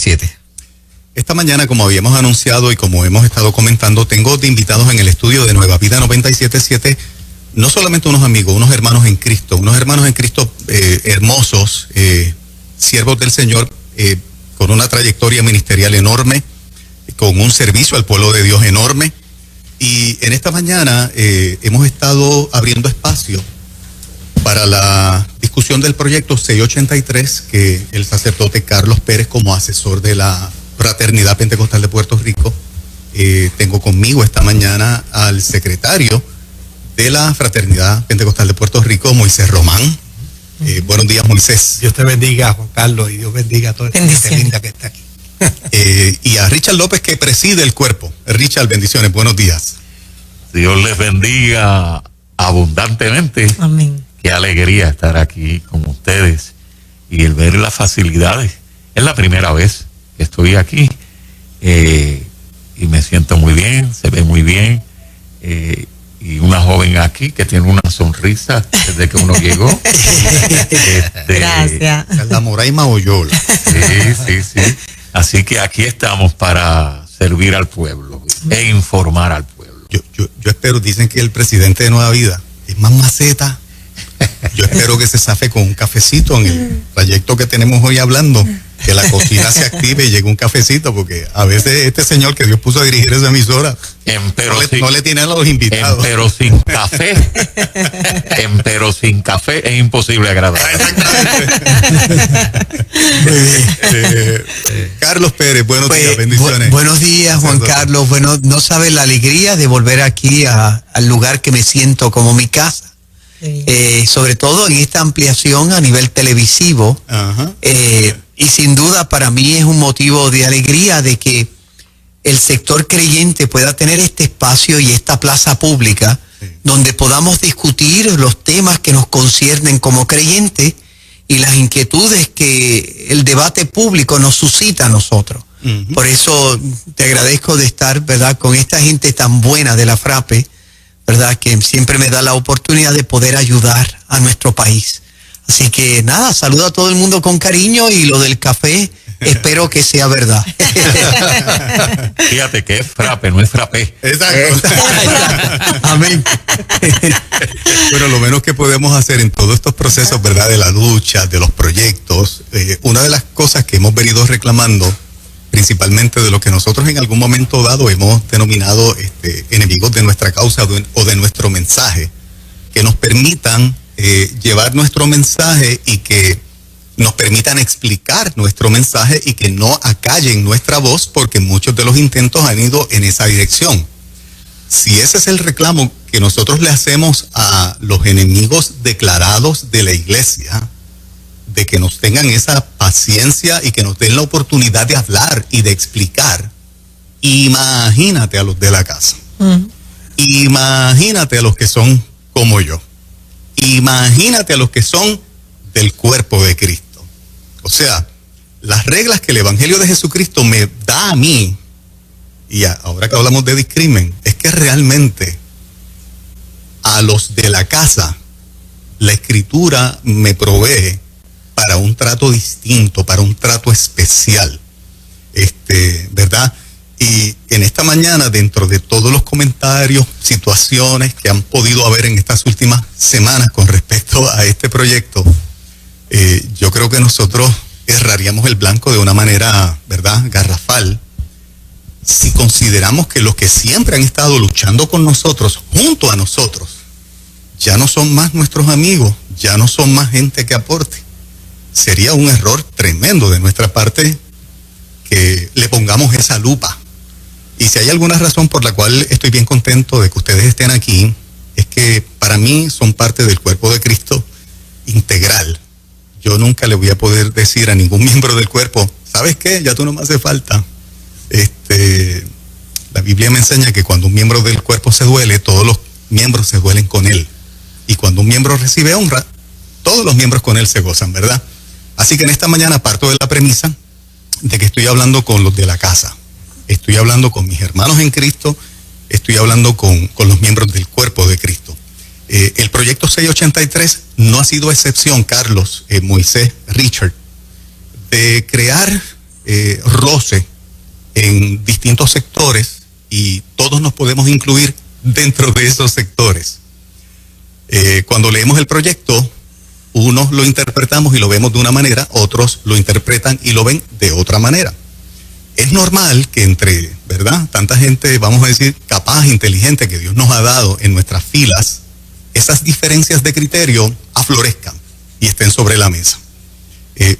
97. Esta mañana, como habíamos anunciado y como hemos estado comentando, tengo de invitados en el estudio de Nueva Vida 97.7 no solamente unos amigos, unos hermanos en Cristo hermosos, siervos del Señor, con una trayectoria ministerial enorme, con un servicio al pueblo de Dios enorme. Y en esta mañana hemos estado abriendo espacio para la discusión del proyecto 683, que el sacerdote Carlos Pérez, como asesor de la Fraternidad Pentecostal de Puerto Rico, tengo conmigo esta mañana al secretario de la Fraternidad Pentecostal de Puerto Rico, Moisés Román. Buenos días, Moisés. Dios te bendiga, Juan Carlos, y Dios bendiga a toda esta gente linda que está aquí. Y a Richard López, que preside el cuerpo. Richard, bendiciones, buenos días. Dios les bendiga abundantemente. Amén. Qué alegría estar aquí con ustedes y el ver las facilidades. Es la primera vez que estoy aquí y me siento muy bien, se ve muy bien. Y una joven aquí que tiene una sonrisa desde que uno llegó. Gracias. La Moraima Oyola. Sí. Así que aquí estamos para servir al pueblo e informar al pueblo. Yo espero, dicen que el presidente de Nueva Vida es más maceta. Yo espero que se zafe con un cafecito en el trayecto que tenemos hoy hablando, que la cocina se active y llegue un cafecito, porque a veces este señor que Dios puso a dirigir esa emisora no le tiene a los invitados. Pero sin café. Pero sin café es imposible agradar. Carlos Pérez, buenos días, bendiciones. Buenos días, Juan Carlos. Bueno, no sabes la alegría de volver aquí al lugar que me siento como mi casa. Sí. Sobre todo en esta ampliación a nivel televisivo. Y sin duda para mí es un motivo de alegría de que el sector creyente pueda tener este espacio y esta plaza pública, sí, donde podamos discutir los temas que nos conciernen como creyentes y las inquietudes que el debate público nos suscita a nosotros. Por eso te agradezco de estar, ¿verdad?, con esta gente tan buena de la FRAPE, ¿verdad?, que siempre me da la oportunidad de poder ayudar a nuestro país. Así que nada, saludo a todo el mundo con cariño, y lo del café espero que sea verdad. Fíjate que es frappe, no es frappé. Exacto. Amén. Bueno, lo menos que podemos hacer en todos estos procesos, ¿verdad?, de la lucha, de los proyectos, una de las cosas que hemos venido reclamando, principalmente de lo que nosotros en algún momento dado hemos denominado enemigos de nuestra causa o de nuestro mensaje, que nos permitan llevar nuestro mensaje y que nos permitan explicar nuestro mensaje y que no acallen nuestra voz, porque muchos de los intentos han ido en esa dirección. Si ese es el reclamo que nosotros le hacemos a los enemigos declarados de la iglesia, de que nos tengan esa paciencia y que nos den la oportunidad de hablar y de explicar, imagínate a los de la casa. Imagínate a los que son como yo. Imagínate a los que son del cuerpo de Cristo. O sea, las reglas que el Evangelio de Jesucristo me da a mí, y ahora que hablamos de discrimen, es que realmente a los de la casa la Escritura me provee para un trato distinto, para un trato especial, ¿verdad? Y en esta mañana, dentro de todos los comentarios, situaciones que han podido haber en estas últimas semanas con respecto a este proyecto, yo creo que nosotros erraríamos el blanco de una manera, ¿verdad?, garrafal, si consideramos que los que siempre han estado luchando con nosotros, junto a nosotros, ya no son más nuestros amigos, ya no son más gente que aporte. Sería un error tremendo de nuestra parte que le pongamos esa lupa. Y si hay alguna razón por la cual estoy bien contento de que ustedes estén aquí, es que para mí son parte del cuerpo de Cristo integral. Yo nunca le voy a poder decir a ningún miembro del cuerpo, ¿sabes qué? Ya tú no me hace falta. La Biblia me enseña que cuando un miembro del cuerpo se duele, todos los miembros se duelen con él. Y cuando un miembro recibe honra, todos los miembros con él se gozan, ¿verdad? Así que en esta mañana parto de la premisa de que estoy hablando con los de la casa. Estoy hablando con mis hermanos en Cristo, estoy hablando con los miembros del cuerpo de Cristo. El proyecto 683 no ha sido excepción, Carlos, Moisés, Richard, de crear roce en distintos sectores y todos nos podemos incluir dentro de esos sectores. Cuando leemos el proyecto, unos lo interpretamos y lo vemos de una manera, otros lo interpretan y lo ven de otra manera. Es normal que entre, ¿verdad?, tanta gente, vamos a decir, capaz, inteligente que Dios nos ha dado en nuestras filas, esas diferencias de criterio aflorezcan y estén sobre la mesa.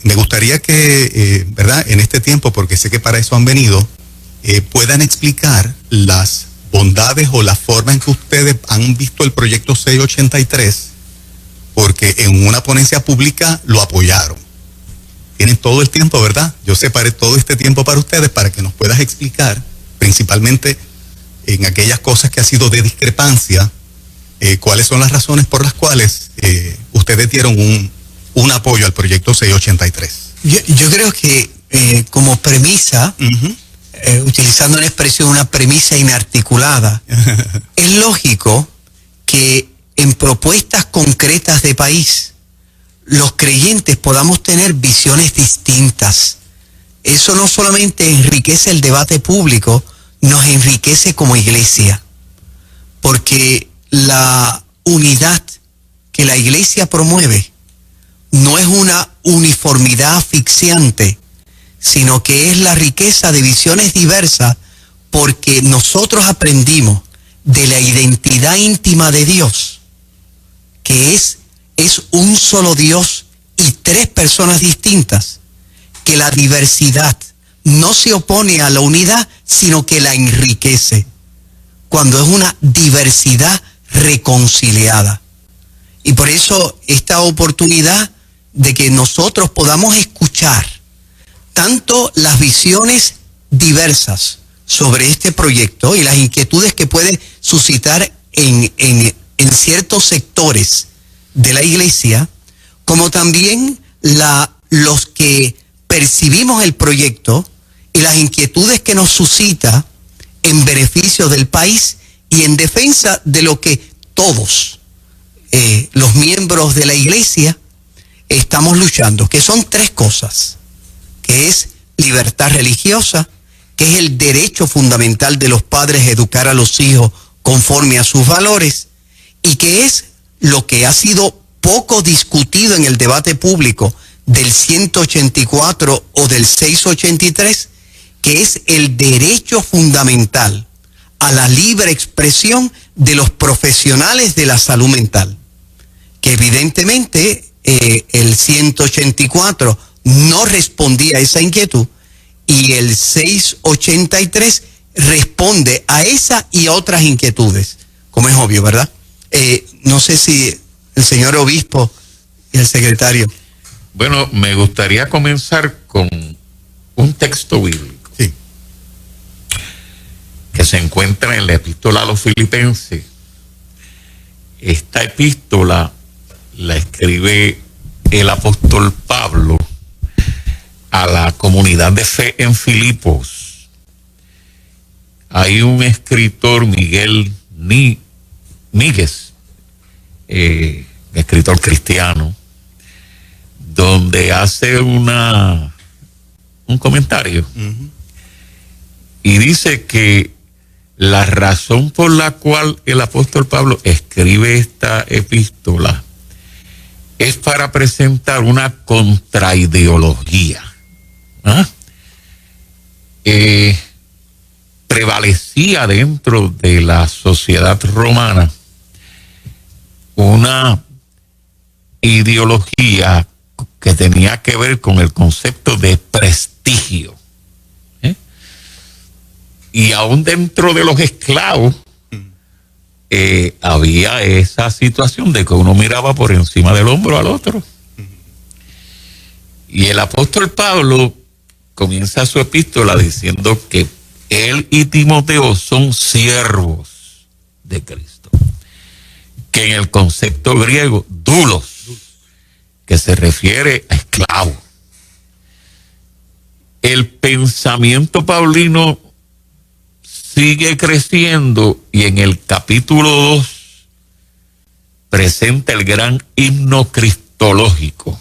Me gustaría que, ¿verdad?, en este tiempo, porque sé que para eso han venido, puedan explicar las bondades o la forma en que ustedes han visto el proyecto 683, porque en una ponencia pública lo apoyaron. Tienen todo el tiempo, ¿verdad? Yo separé todo este tiempo para ustedes para que nos puedas explicar, principalmente en aquellas cosas que ha sido de discrepancia, cuáles son las razones por las cuales ustedes dieron un apoyo al proyecto 683. Yo creo que como premisa, utilizando una expresión, una premisa inarticulada, es lógico que en propuestas concretas de país, los creyentes podamos tener visiones distintas. Eso no solamente enriquece el debate público, nos enriquece como iglesia, porque la unidad que la iglesia promueve no es una uniformidad asfixiante, sino que es la riqueza de visiones diversas, porque nosotros aprendimos de la identidad íntima de Dios, que es un solo Dios y tres personas distintas, que la diversidad no se opone a la unidad, sino que la enriquece, cuando es una diversidad reconciliada. Y por eso esta oportunidad de que nosotros podamos escuchar tanto las visiones diversas sobre este proyecto y las inquietudes que puede suscitar en ciertos sectores de la iglesia, como también los que percibimos el proyecto y las inquietudes que nos suscita en beneficio del país y en defensa de lo que todos los miembros de la iglesia estamos luchando, que son tres cosas, que es libertad religiosa, que es el derecho fundamental de los padres a educar a los hijos conforme a sus valores, y que es lo que ha sido poco discutido en el debate público del 184 o del 683, que es el derecho fundamental a la libre expresión de los profesionales de la salud mental, que evidentemente el 184 no respondía a esa inquietud y el 683 responde a esa y a otras inquietudes, como es obvio, ¿verdad? No sé si el señor obispo y el secretario. Bueno, me gustaría comenzar con un texto bíblico, sí, que se encuentra en la epístola a los Filipenses. Esta epístola la escribe el apóstol Pablo a la comunidad de fe en Filipos. Hay un escritor, Miguel Míguez, escritor cristiano, donde hace un comentario y dice que la razón por la cual el apóstol Pablo escribe esta epístola es para presentar una contraideología. Prevalecía dentro de la sociedad romana una ideología que tenía que ver con el concepto de prestigio. Y aún dentro de los esclavos había esa situación de que uno miraba por encima del hombro al otro. Y el apóstol Pablo comienza su epístola diciendo que él y Timoteo son siervos de Cristo, que en el concepto griego, doulos, que se refiere a esclavo. El pensamiento paulino sigue creciendo y en el capítulo 2 presenta el gran himno cristológico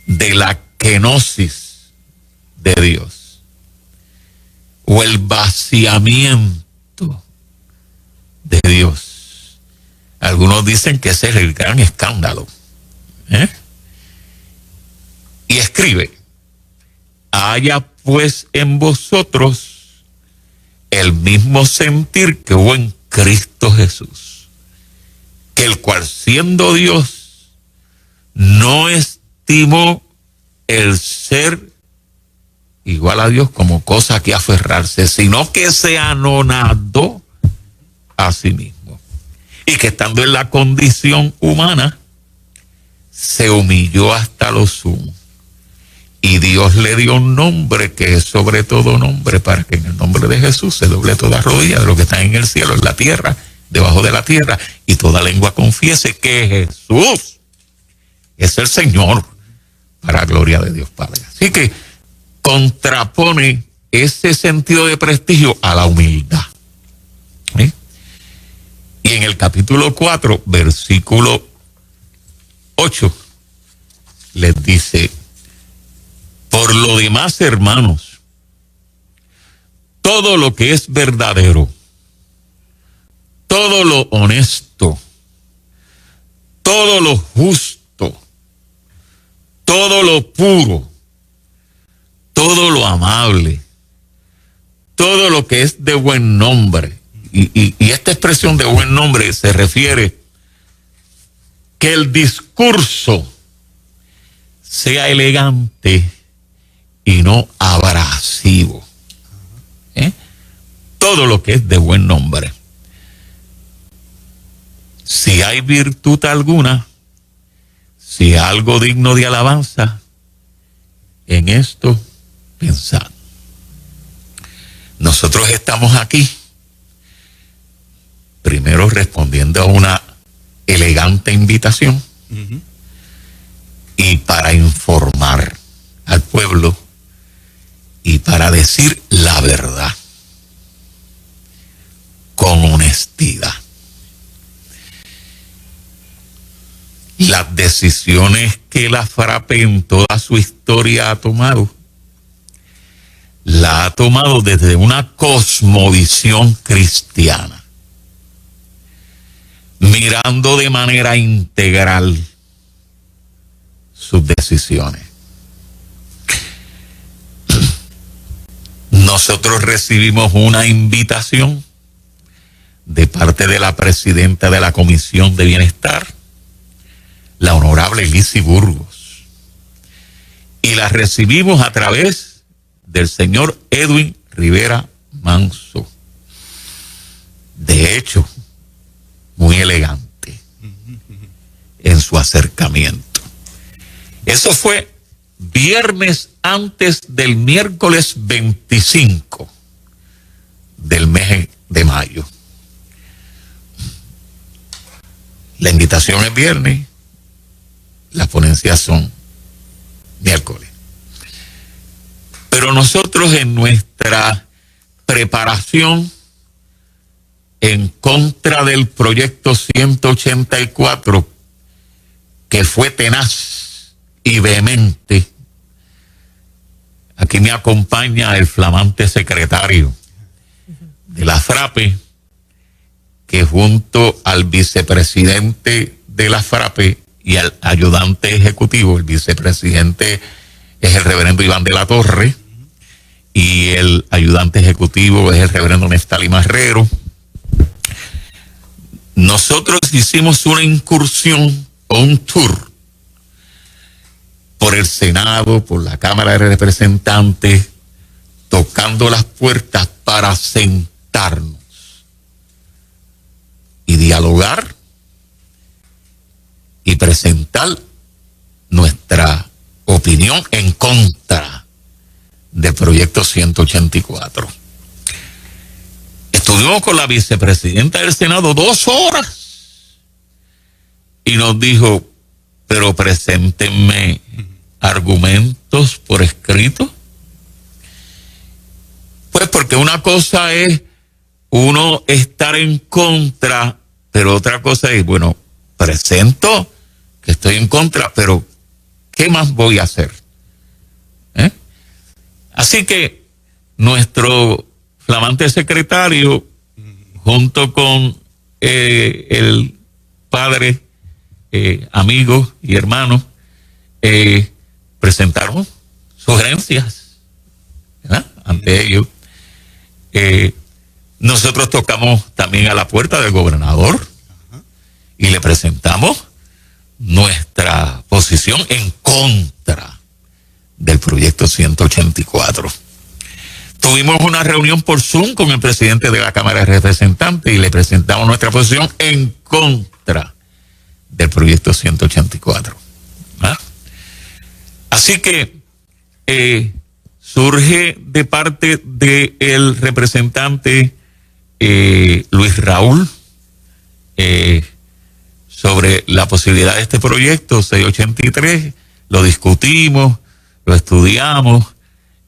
de la kenosis de Dios o el vaciamiento de Dios. Algunos dicen que ese es el gran escándalo. Y escribe: haya pues en vosotros el mismo sentir que hubo en Cristo Jesús, que el cual siendo Dios no estimó el ser igual a Dios como cosa que aferrarse, sino que se anonadó a sí mismo, y que estando en la condición humana se humilló hasta lo sumo, y Dios le dio un nombre que es sobre todo nombre, para que en el nombre de Jesús se doble toda rodilla de lo que está en el cielo, en la tierra, debajo de la tierra, y toda lengua confiese que Jesús es el Señor, para gloria de Dios Padre. Así que contrapone ese sentido de prestigio a la humildad. Y en el capítulo 4, versículo 8, les dice: por lo demás, hermanos, todo lo que es verdadero, todo lo honesto, todo lo justo, todo lo puro, todo lo amable, todo lo que es de buen nombre. Y esta expresión de buen nombre se refiere que el discurso sea elegante y no abrasivo. Todo lo que es de buen nombre. Si hay virtud alguna, si algo digno de alabanza, en esto pensad. Nosotros estamos aquí, primero respondiendo a una elegante invitación, y para informar al pueblo y para decir la verdad con honestidad. Las decisiones que la FRAPE en toda su historia ha tomado, la ha tomado desde una cosmovisión cristiana, mirando de manera integral sus decisiones. Nosotros recibimos una invitación de parte de la presidenta de la Comisión de Bienestar, la honorable Lizy Burgos, y la recibimos a través del señor Edwin Rivera Manso. De hecho, muy elegante en su acercamiento. Eso fue viernes antes del miércoles 25 del mes de mayo. La invitación es viernes, las ponencias son miércoles. Pero nosotros, en nuestra preparación en contra del proyecto 184, que fue tenaz y vehemente, aquí me acompaña el flamante secretario de la FRAPE, que junto al vicepresidente de la FRAPE y al ayudante ejecutivo, el vicepresidente es el reverendo Iván de la Torre y el ayudante ejecutivo es el reverendo Neftali Marrero. Nosotros hicimos una incursión o un tour por el Senado, por la Cámara de Representantes, tocando las puertas para sentarnos y dialogar y presentar nuestra opinión en contra del proyecto 184. Estuvimos con la vicepresidenta del Senado 2 horas y nos dijo: pero preséntenme argumentos por escrito. Pues porque una cosa es uno estar en contra, pero otra cosa es, bueno, presento que estoy en contra, pero ¿qué más voy a hacer? Así que nuestro flamante secretario, junto con el padre, amigo y hermano, presentaron sugerencias, ¿verdad?, ante ellos. Nosotros tocamos también a la puerta del gobernador y le presentamos nuestra posición en contra del proyecto 184. Tuvimos una reunión por Zoom con el presidente de la Cámara de Representantes y le presentamos nuestra posición en contra del proyecto 184. ¿Ah? Así que surge de parte del representante Luis Raúl sobre la posibilidad de este proyecto 683, lo discutimos, lo estudiamos,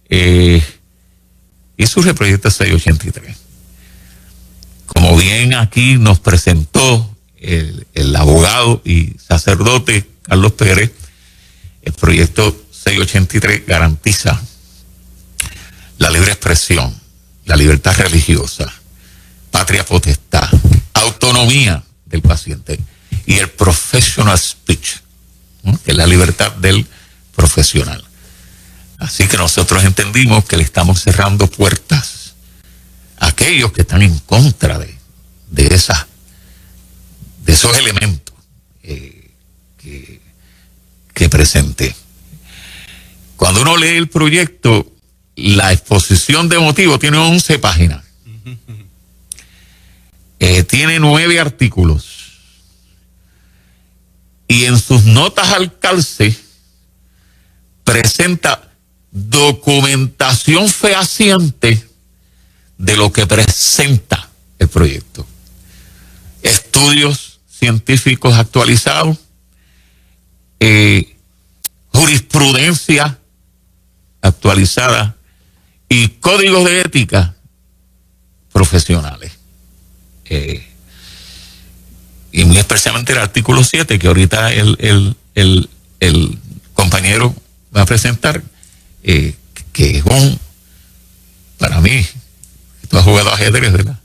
y surge el proyecto 683. Como bien aquí nos presentó el abogado y sacerdote Carlos Pérez, el proyecto 683 garantiza la libre expresión, la libertad religiosa, patria potestad, autonomía del paciente y el professional speech, ¿no?, que es la libertad del profesional. Así que nosotros entendimos que le estamos cerrando puertas a aquellos que están en contra de esos elementos que presenté. Cuando uno lee el proyecto, la exposición de motivos tiene 11 páginas. Tiene 9 artículos. Y en sus notas al calce presenta documentación fehaciente de lo que presenta el proyecto. Estudios científicos actualizados, jurisprudencia actualizada y códigos de ética profesionales. Y muy especialmente el artículo 7, que ahorita el compañero va a presentar, que es para mí, tú has jugado ajedrez, ¿verdad?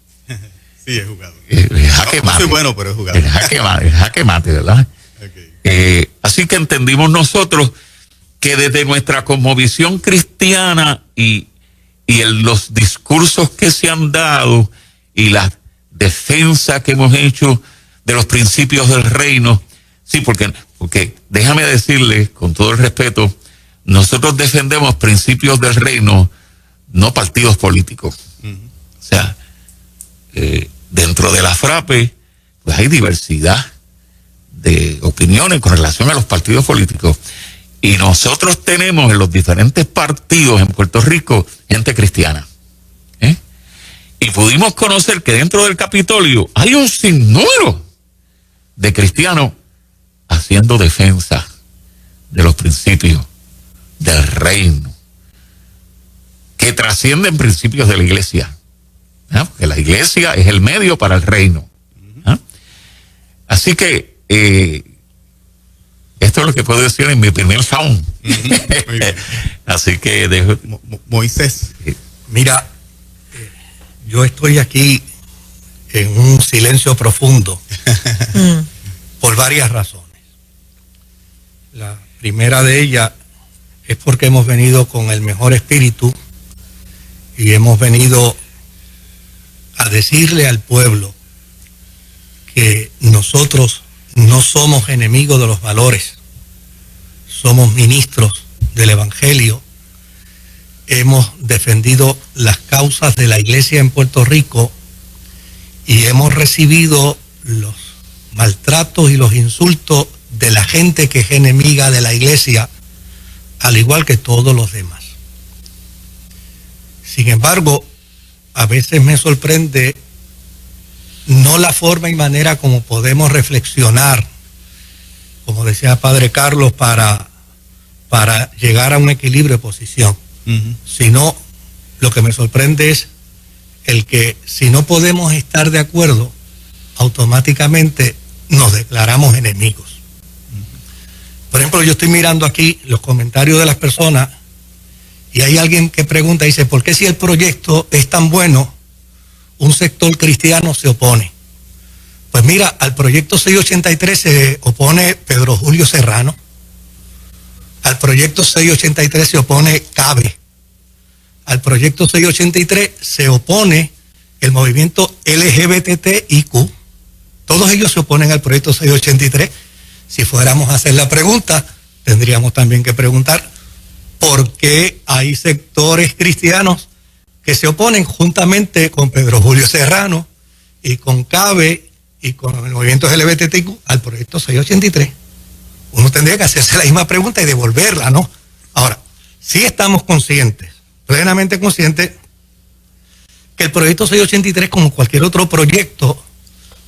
Sí, he jugado. Jaque mate. No soy bueno, pero he jugado. El jaque mate, ¿verdad? Okay. Así que entendimos nosotros que desde nuestra cosmovisión cristiana y los discursos que se han dado y la defensa que hemos hecho de los principios del reino, sí, porque déjame decirle con todo el respeto, nosotros defendemos principios del reino, no partidos políticos. O sea, dentro de la FRAPE, pues hay diversidad de opiniones con relación a los partidos políticos. Y nosotros tenemos en los diferentes partidos en Puerto Rico gente cristiana. Y pudimos conocer que dentro del Capitolio hay un sinnúmero de cristianos haciendo defensa de los principios del reino, que trascienden principios de la iglesia. Porque la iglesia es el medio para el reino. Así que esto es lo que puedo decir en mi primer sound. Así que dejo. Moisés. Mira, yo estoy aquí en un silencio profundo por varias razones. La primera de ellas es porque hemos venido con el mejor espíritu y hemos venido a decirle al pueblo que nosotros no somos enemigos de los valores, somos ministros del Evangelio. Hemos defendido las causas de la iglesia en Puerto Rico y hemos recibido los maltratos y los insultos de la gente que es enemiga de la iglesia, al igual que todos los demás. Sin embargo, a veces me sorprende no la forma y manera como podemos reflexionar, como decía Padre Carlos, para llegar a un equilibrio de posición, sino lo que me sorprende es el que si no podemos estar de acuerdo, automáticamente nos declaramos enemigos. Por ejemplo, yo estoy mirando aquí los comentarios de las personas Y hay alguien que pregunta, dice, ¿por qué si el proyecto es tan bueno, un sector cristiano se opone? Pues mira, al proyecto 683 se opone Pedro Julio Serrano, al proyecto 683 se opone CABE, al proyecto 683 se opone el movimiento LGBTIQ. Todos ellos se oponen al proyecto 683. Si fuéramos a hacer la pregunta, tendríamos también que preguntar por qué hay sectores cristianos que se oponen juntamente con Pedro Julio Serrano y con CABE y con el movimiento LGBTIQ al proyecto 683. Uno tendría que hacerse la misma pregunta y devolverla, ¿no? Ahora, sí estamos conscientes, plenamente conscientes, que el proyecto 683, como cualquier otro proyecto,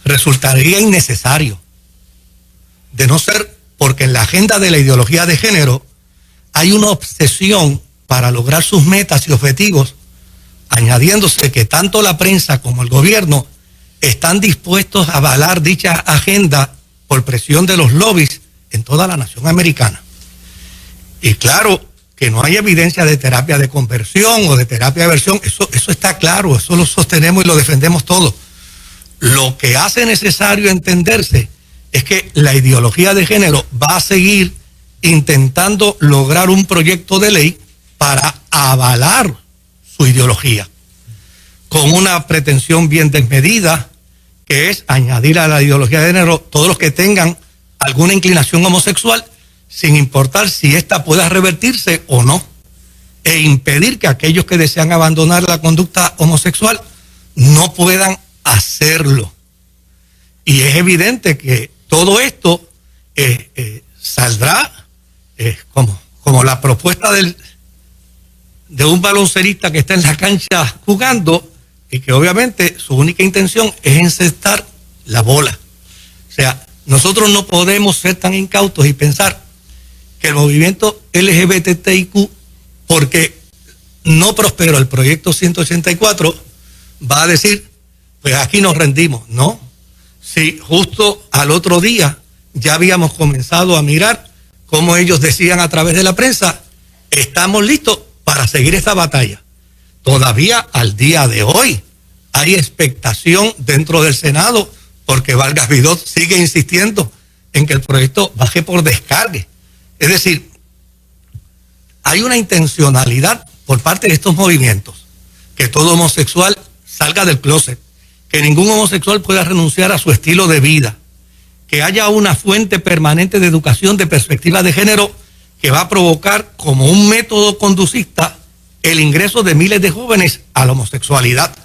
resultaría innecesario, de no ser porque en la agenda de la ideología de género hay una obsesión para lograr sus metas y objetivos, añadiéndose que tanto la prensa como el gobierno están dispuestos a avalar dicha agenda por presión de los lobbies en toda la nación americana. Y claro que no hay evidencia de terapia de conversión o de terapia de aversión, eso está claro, eso lo sostenemos y lo defendemos todos. Lo que hace necesario entenderse es que la ideología de género va a seguir intentando lograr un proyecto de ley para avalar su ideología, con una pretensión bien desmedida, que es añadir a la ideología de género todos los que tengan alguna inclinación homosexual, sin importar si ésta pueda revertirse o no, e impedir que aquellos que desean abandonar la conducta homosexual no puedan hacerlo. Y es evidente que todo esto saldrá como la propuesta de un baloncerista que está en la cancha jugando y que obviamente su única intención es encestar la bola. O sea, nosotros no podemos ser tan incautos y pensar que el movimiento LGBTIQ, porque no prosperó el proyecto 184, va a decir, pues aquí nos rendimos. No, si justo al otro día ya habíamos comenzado a mirar cómo ellos decían a través de la prensa, estamos listos para seguir esta batalla. Todavía al día de hoy hay expectación dentro del Senado porque Vargas Vidot sigue insistiendo en que el proyecto baje por descargue. Es decir, hay una intencionalidad por parte de estos movimientos que todo homosexual salga del closet, que ningún homosexual pueda renunciar a su estilo de vida, que haya una fuente permanente de educación de perspectiva de género que va a provocar como un método conducista el ingreso de miles de jóvenes a la homosexualidad.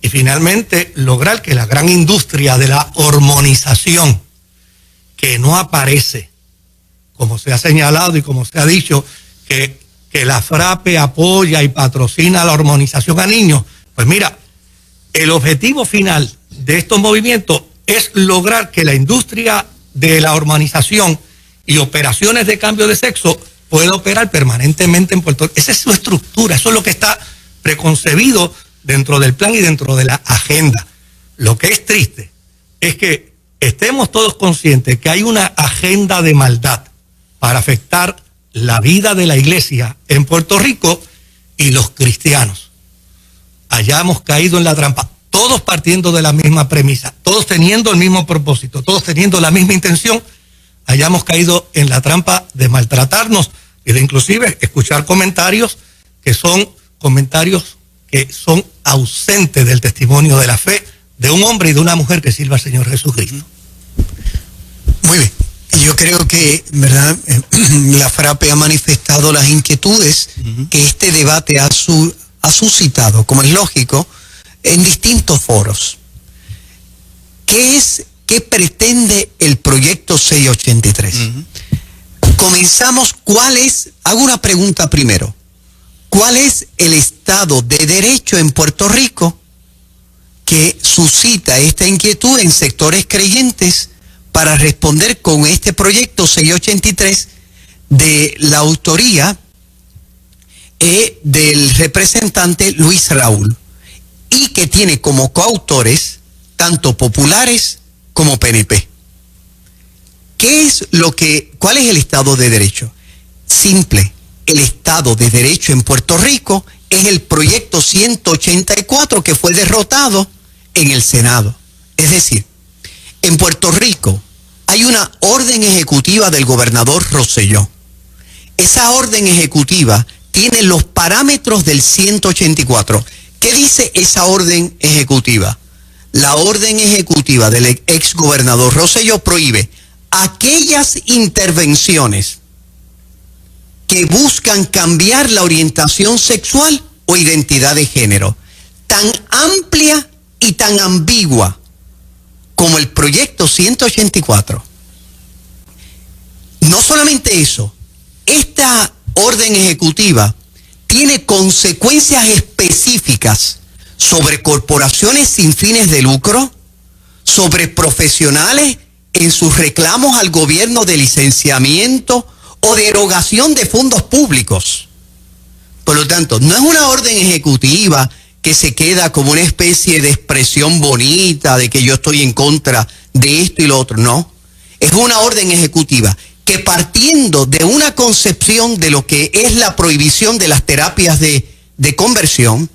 Y finalmente lograr que la gran industria de la hormonización, que no aparece, como se ha señalado y como se ha dicho, que la FRAPE apoya y patrocina la hormonización a niños, pues mira, el objetivo final de estos movimientos es lograr que la industria de la hormonización y operaciones de cambio de sexo pueda operar permanentemente en Puerto Rico. Esa es su estructura, eso es lo que está preconcebido dentro del plan y dentro de la agenda. Lo que es triste es que estemos todos conscientes que hay una agenda de maldad para afectar la vida de la iglesia en Puerto Rico y los cristianos hayamos caído en la trampa, todos partiendo de la misma premisa, todos teniendo el mismo propósito, todos teniendo la misma intención, hayamos caído en la trampa de maltratarnos y de inclusive escuchar comentarios que son ausentes del testimonio de la fe de un hombre y de una mujer que sirva al Señor Jesucristo. Muy bien. Yo creo que, ¿verdad? La FRAPE ha manifestado las inquietudes que este debate ha suscitado, como es lógico, en distintos foros. ¿Qué pretende el proyecto 683? Comenzamos, hago una pregunta primero. ¿Cuál es el Estado de Derecho en Puerto Rico que suscita esta inquietud en sectores creyentes para responder con este proyecto 683 de la autoría del representante Luis Raúl y que tiene como coautores tanto populares como PNP? ¿Cuál es el Estado de Derecho? Simple. el Estado de Derecho en Puerto Rico es el proyecto 184 que fue derrotado en el Senado. Es decir, en Puerto Rico hay una orden ejecutiva del gobernador Rosselló. Esa orden ejecutiva tiene los parámetros del 184. ¿Qué dice esa orden ejecutiva? La orden ejecutiva del ex gobernador Rosselló prohíbe aquellas intervenciones que buscan cambiar la orientación sexual o identidad de género, tan amplia y tan ambigua como el proyecto 184. No solamente eso, esta orden ejecutiva tiene consecuencias específicas sobre corporaciones sin fines de lucro, sobre profesionales en sus reclamos al gobierno de licenciamiento o de erogación de fondos públicos. Por lo tanto, no es una orden ejecutiva que se queda como una especie de expresión bonita de que yo estoy en contra de esto y lo otro. No, es una orden ejecutiva que, partiendo de una concepción de lo que es la prohibición de las terapias de conversión,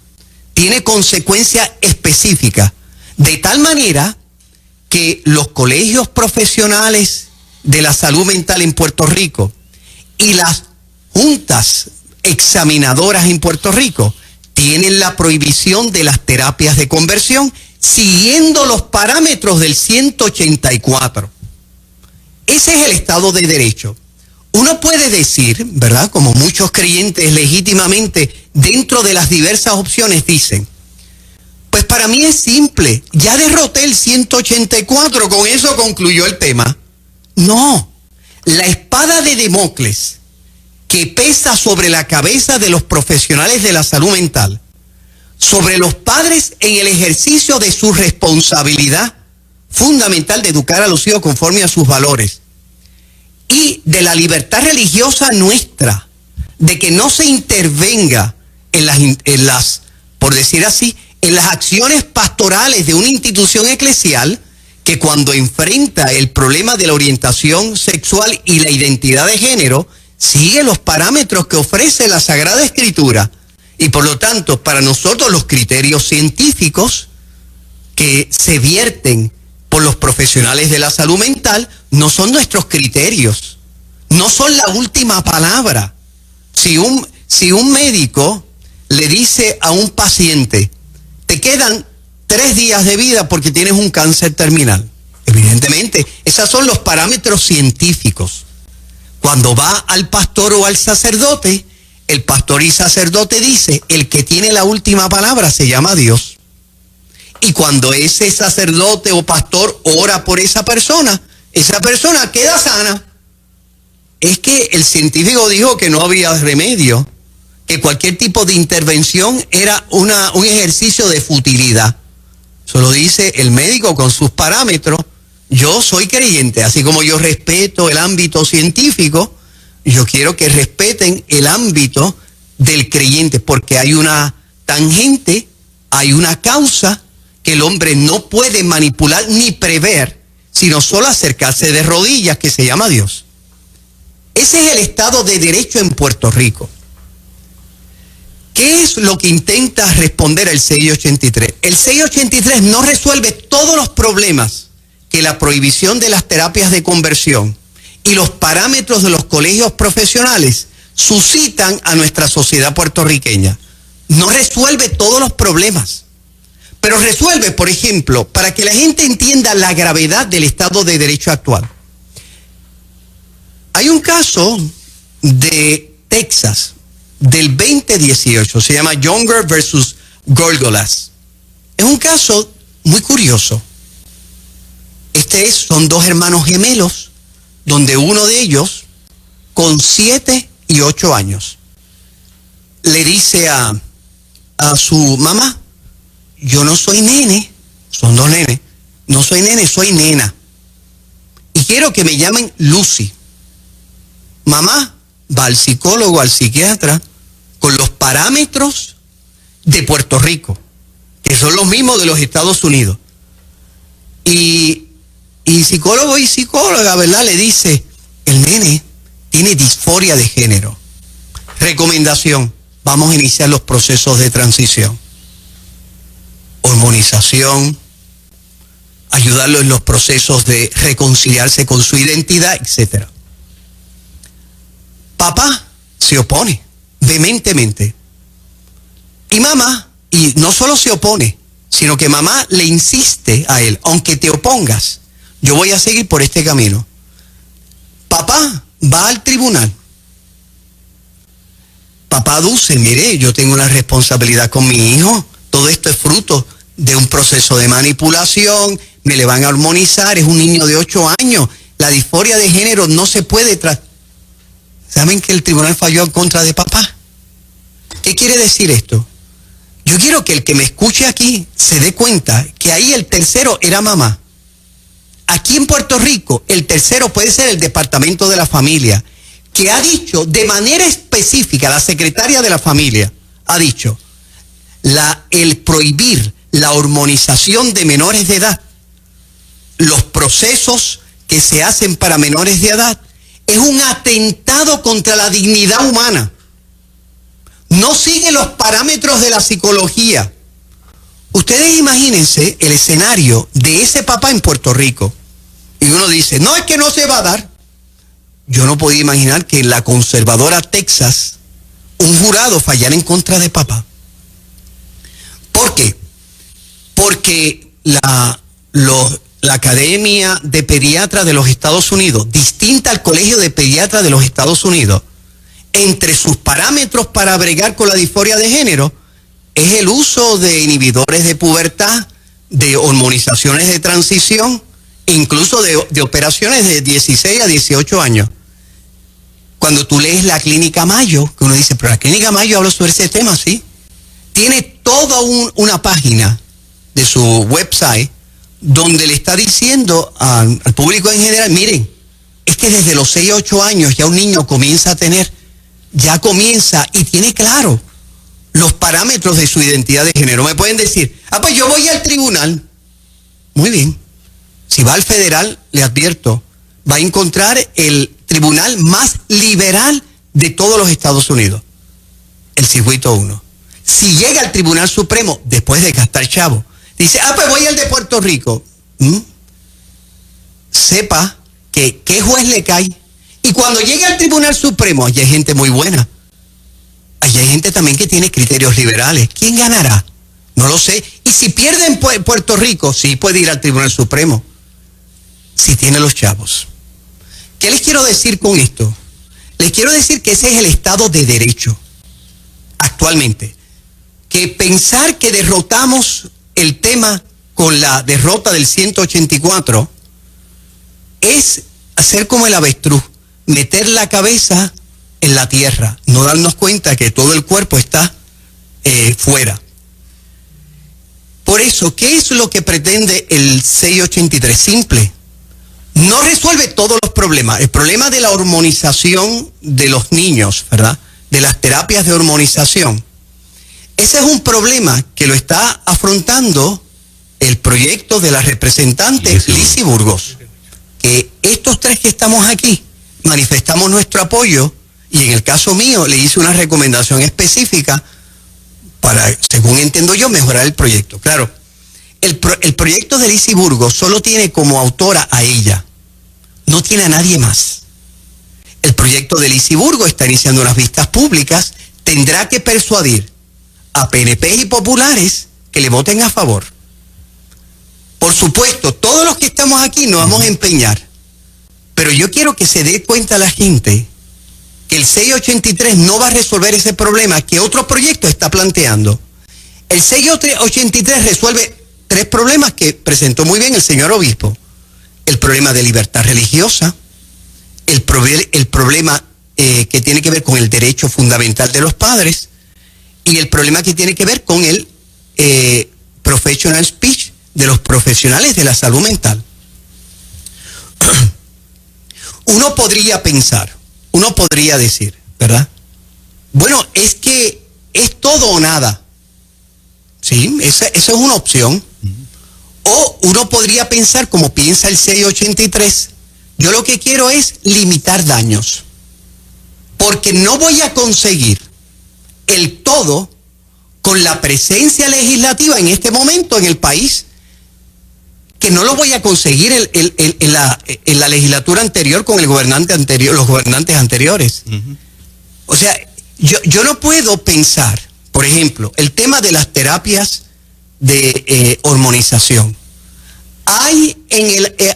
tiene consecuencias específicas, de tal manera que los colegios profesionales de la salud mental en Puerto Rico y las juntas examinadoras en Puerto Rico tienen la prohibición de las terapias de conversión siguiendo los parámetros del 184. Ese es el Estado de Derecho. Uno puede decir, ¿verdad?, como muchos creyentes legítimamente dentro de las diversas opciones dicen, pues para mí es simple, ya derroté el 184, con eso concluyó el tema. No, la espada de Damocles que pesa sobre la cabeza de los profesionales de la salud mental, sobre los padres en el ejercicio de su responsabilidad fundamental de educar a los hijos conforme a sus valores, y de la libertad religiosa nuestra, de que no se intervenga en las, por decir así, en las acciones pastorales de una institución eclesial que, cuando enfrenta el problema de la orientación sexual y la identidad de género, sigue los parámetros que ofrece la Sagrada Escritura. Y por lo tanto, para nosotros los criterios científicos que se vierten por los profesionales de la salud mental no son nuestros criterios, no son la última palabra. Si un médico le dice a un paciente, te quedan 3 días de vida porque tienes un cáncer terminal, evidentemente, esos son los parámetros científicos. Cuando va al pastor o al sacerdote, el pastor y sacerdote dice, el que tiene la última palabra se llama Dios. Y cuando ese sacerdote o pastor ora por esa persona queda sana. Es que el científico dijo que no había remedio, que cualquier tipo de intervención era un ejercicio de futilidad. Eso lo dice el médico con sus parámetros. Yo soy creyente, así como yo respeto el ámbito científico, yo quiero que respeten el ámbito del creyente, porque hay una tangente, hay una causa que el hombre no puede manipular ni prever, sino solo acercarse de rodillas, que se llama Dios. Ese es el Estado de Derecho en Puerto Rico. ¿Qué es lo que intenta responder el 683? El 683 no resuelve todos los problemas que la prohibición de las terapias de conversión y los parámetros de los colegios profesionales suscitan a nuestra sociedad puertorriqueña. No resuelve todos los problemas, pero resuelve, por ejemplo, para que la gente entienda la gravedad del Estado de Derecho actual. Hay un caso de Texas del 2018, se llama Younger versus Gorgolas. Es un caso muy curioso. Son 2 hermanos gemelos, donde uno de ellos, con 7 y 8 años, le dice a su mamá, yo no soy nene, son 2 nenes, no soy nene, soy nena, y quiero que me llamen Lucy. Mamá va al psicólogo, al psiquiatra, con los parámetros de Puerto Rico, que son los mismos de los Estados Unidos. Y psicólogo y psicóloga, ¿verdad?, le dice, el nene tiene disforia de género. Recomendación, vamos a iniciar los procesos de transición. Hormonización, ayudarlo en los procesos de reconciliarse con su identidad, etc. Papá se opone vehementemente. Y mamá, y no solo se opone, sino que mamá le insiste a él, aunque te opongas, yo voy a seguir por este camino. Papá va al tribunal. Papá aduce, mire, yo tengo una responsabilidad con mi hijo, todo esto es fruto de un proceso de manipulación, me le van a hormonizar, es un niño de 8 años, la disforia de género no se puede ¿Saben que el tribunal falló en contra de papá? ¿Qué quiere decir esto? Yo quiero que el que me escuche aquí se dé cuenta que ahí el tercero era mamá. Aquí en Puerto Rico, el tercero puede ser el Departamento de la Familia, que ha dicho de manera específica, la secretaria de la Familia ha dicho, el prohibir la hormonización de menores de edad, los procesos que se hacen para menores de edad, es un atentado contra la dignidad humana. No sigue los parámetros de la psicología. Ustedes imagínense el escenario de ese papá en Puerto Rico. Y uno dice, no, es que no se va a dar. Yo no podía imaginar que en la conservadora Texas un jurado fallara en contra de papá. ¿Por qué? Porque la Academia de Pediatras de los Estados Unidos, distinta al Colegio de Pediatras de los Estados Unidos, entre sus parámetros para bregar con la disforia de género, es el uso de inhibidores de pubertad, de hormonizaciones de transición, incluso de operaciones de 16 a 18 años. Cuando tú lees la Clínica Mayo, que uno dice, pero la Clínica Mayo habla sobre ese tema, ¿sí? Tiene toda una página de su website donde le está diciendo al público en general, miren, es que desde los 6 a 8 años ya un niño comienza y tiene claro los parámetros de su identidad de género. Me pueden decir, pues yo voy al tribunal. Muy bien. Si va al federal, le advierto, va a encontrar el tribunal más liberal de todos los Estados Unidos, el Circuito 1. Si llega al Tribunal Supremo, después de gastar chavo, dice, pues voy al de Puerto Rico. Sepa que qué juez le cae. Y cuando llegue al Tribunal Supremo, allí hay gente muy buena. Allí hay gente también que tiene criterios liberales. ¿Quién ganará? No lo sé. Y si pierde en Puerto Rico, sí puede ir al Tribunal Supremo. Si tiene los chavos. ¿Qué les quiero decir con esto? Les quiero decir que ese es el Estado de Derecho actualmente. Que pensar que derrotamos el tema con la derrota del 184 es hacer como el avestruz, meter la cabeza en la tierra, no darnos cuenta que todo el cuerpo está fuera. Por eso, ¿qué es lo que pretende el 683? Simple. No resuelve todos los problemas. El problema de la hormonización de los niños, ¿verdad? De las terapias de hormonización. Ese es un problema que lo está afrontando el proyecto de la representante Lizy Burgos. Que estos tres que estamos aquí manifestamos nuestro apoyo y en el caso mío le hice una recomendación específica para, según entiendo yo, mejorar el proyecto. Claro, el proyecto de Lizy Burgos solo tiene como autora a ella, no tiene a nadie más. El proyecto de Lizy Burgos está iniciando unas vistas públicas, tendrá que persuadir a PNP y populares que le voten a favor. Por supuesto, todos los que estamos aquí nos vamos a empeñar, pero yo quiero que se dé cuenta la gente que el 683 no va a resolver ese problema que otro proyecto está planteando. El 683 resuelve 3 problemas que presentó muy bien el señor obispo. El problema de libertad religiosa, el problema que tiene que ver con el derecho fundamental de los padres y el problema que tiene que ver con el professional speech de los profesionales de la salud mental. Uno podría pensar, uno podría decir, ¿verdad? Bueno, es que es todo o nada. Sí, esa es una opción. O uno podría pensar como piensa el 683, yo lo que quiero es limitar daños. porque no voy a conseguir el todo con la presencia legislativa en este momento en el país, que no lo voy a conseguir en la legislatura anterior con el gobernante anterior, los gobernantes anteriores. Uh-huh. O sea, yo no puedo pensar, por ejemplo, el tema de las terapias de hormonización. ¿Hay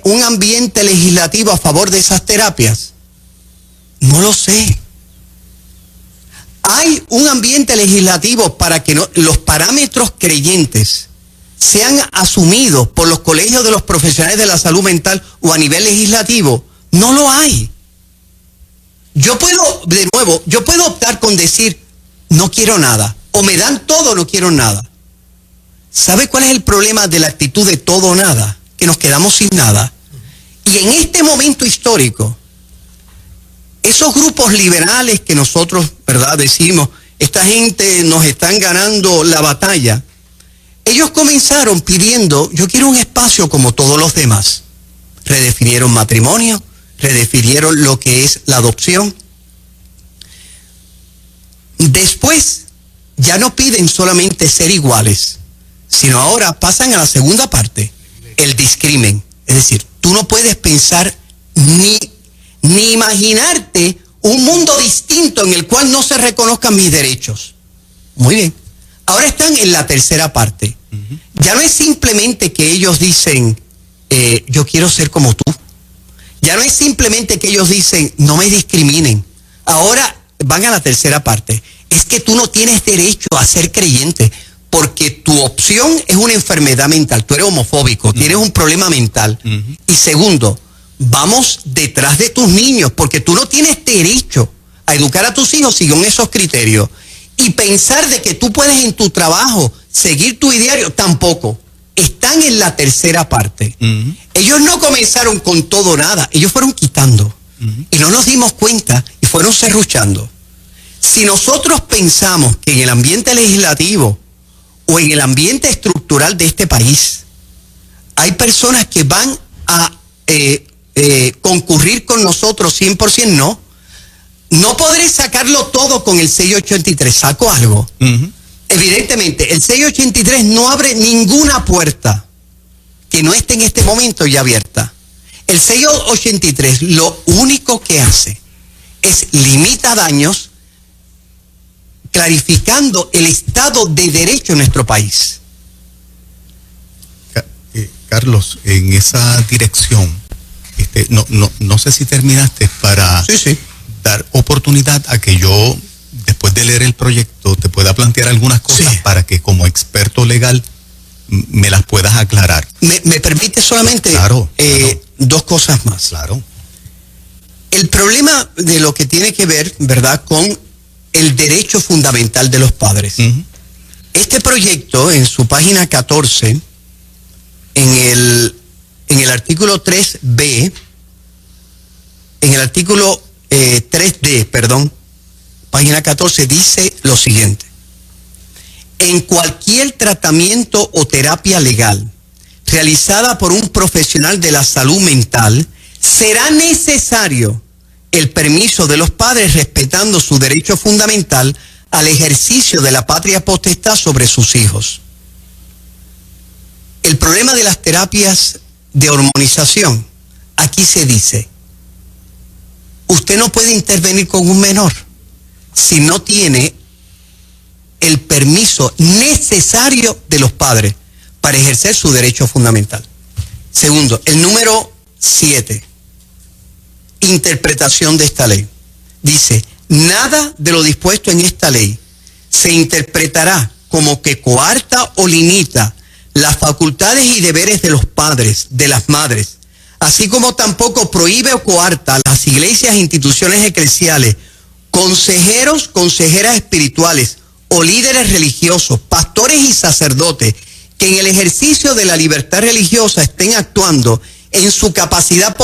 un ambiente legislativo a favor de esas terapias? No lo sé. ¿Hay un ambiente legislativo para que los parámetros creyentes sean asumidos por los colegios de los profesionales de la salud mental o a nivel legislativo? No lo hay. Yo puedo optar con decir, no quiero nada, o me dan todo o no quiero nada. ¿Sabe cuál es el problema de la actitud de todo o nada? Que nos quedamos sin nada. Y en este momento histórico, esos grupos liberales que nosotros, ¿verdad?, decimos, esta gente nos están ganando la batalla, ellos comenzaron pidiendo, yo quiero un espacio como todos los demás. Redefinieron matrimonio, redefinieron lo que es la adopción. Después, ya no piden solamente ser iguales, sino ahora pasan a la segunda parte, el discrimen. Es decir, tú no puedes pensar ni imaginarte un mundo distinto en el cual no se reconozcan mis derechos. Muy bien. Ahora están en la tercera parte. Uh-huh. Ya no es simplemente que ellos dicen, yo quiero ser como tú. Ya no es simplemente que ellos dicen, no me discriminen. Ahora van a la tercera parte. Es que tú no tienes derecho a ser creyente porque tu opción es una enfermedad mental. Tú eres homofóbico, tienes un problema mental. Uh-huh. Y segundo, vamos detrás de tus niños porque tú no tienes derecho a educar a tus hijos según esos criterios. Y pensar de que tú puedes en tu trabajo seguir tu ideario, tampoco. Están en la tercera parte. Uh-huh. Ellos no comenzaron con todo o nada, ellos fueron quitando. Uh-huh. Y no nos dimos cuenta y fueron serruchando. Si nosotros pensamos que en el ambiente legislativo o en el ambiente estructural de este país hay personas que van a concurrir con nosotros 100%, no podré sacarlo todo con el 683, saco algo. Uh-huh. Evidentemente, el 683 no abre ninguna puerta que no esté en este momento ya abierta. El 683 lo único que hace es limita daños, clarificando el Estado de Derecho en nuestro país. Carlos, en esa dirección, no sé si terminaste para dar oportunidad a que yo, después de leer el proyecto, te pueda plantear algunas cosas para que como experto legal me las puedas aclarar. ¿Me permite solamente claro. Dos cosas más? Claro. El problema de lo que tiene que ver, ¿verdad?, con el derecho fundamental de los padres. Uh-huh. Este proyecto, en su página 14, en el artículo 3B, en el artículo 3D, perdón, página 14, dice lo siguiente: en cualquier tratamiento o terapia legal realizada por un profesional de la salud mental, será necesario el permiso de los padres respetando su derecho fundamental al ejercicio de la patria potestad sobre sus hijos. El problema de las terapias de hormonización, aquí se dice, usted no puede intervenir con un menor si no tiene el permiso necesario de los padres para ejercer su derecho fundamental. Segundo, el número 7, interpretación de esta ley. Dice, nada de lo dispuesto en esta ley se interpretará como que coarta o limita las facultades y deberes de los padres, de las madres, así como tampoco prohíbe o coarta a las iglesias e instituciones eclesiales, consejeros, consejeras espirituales o líderes religiosos, pastores y sacerdotes que en el ejercicio de la libertad religiosa estén actuando en su capacidad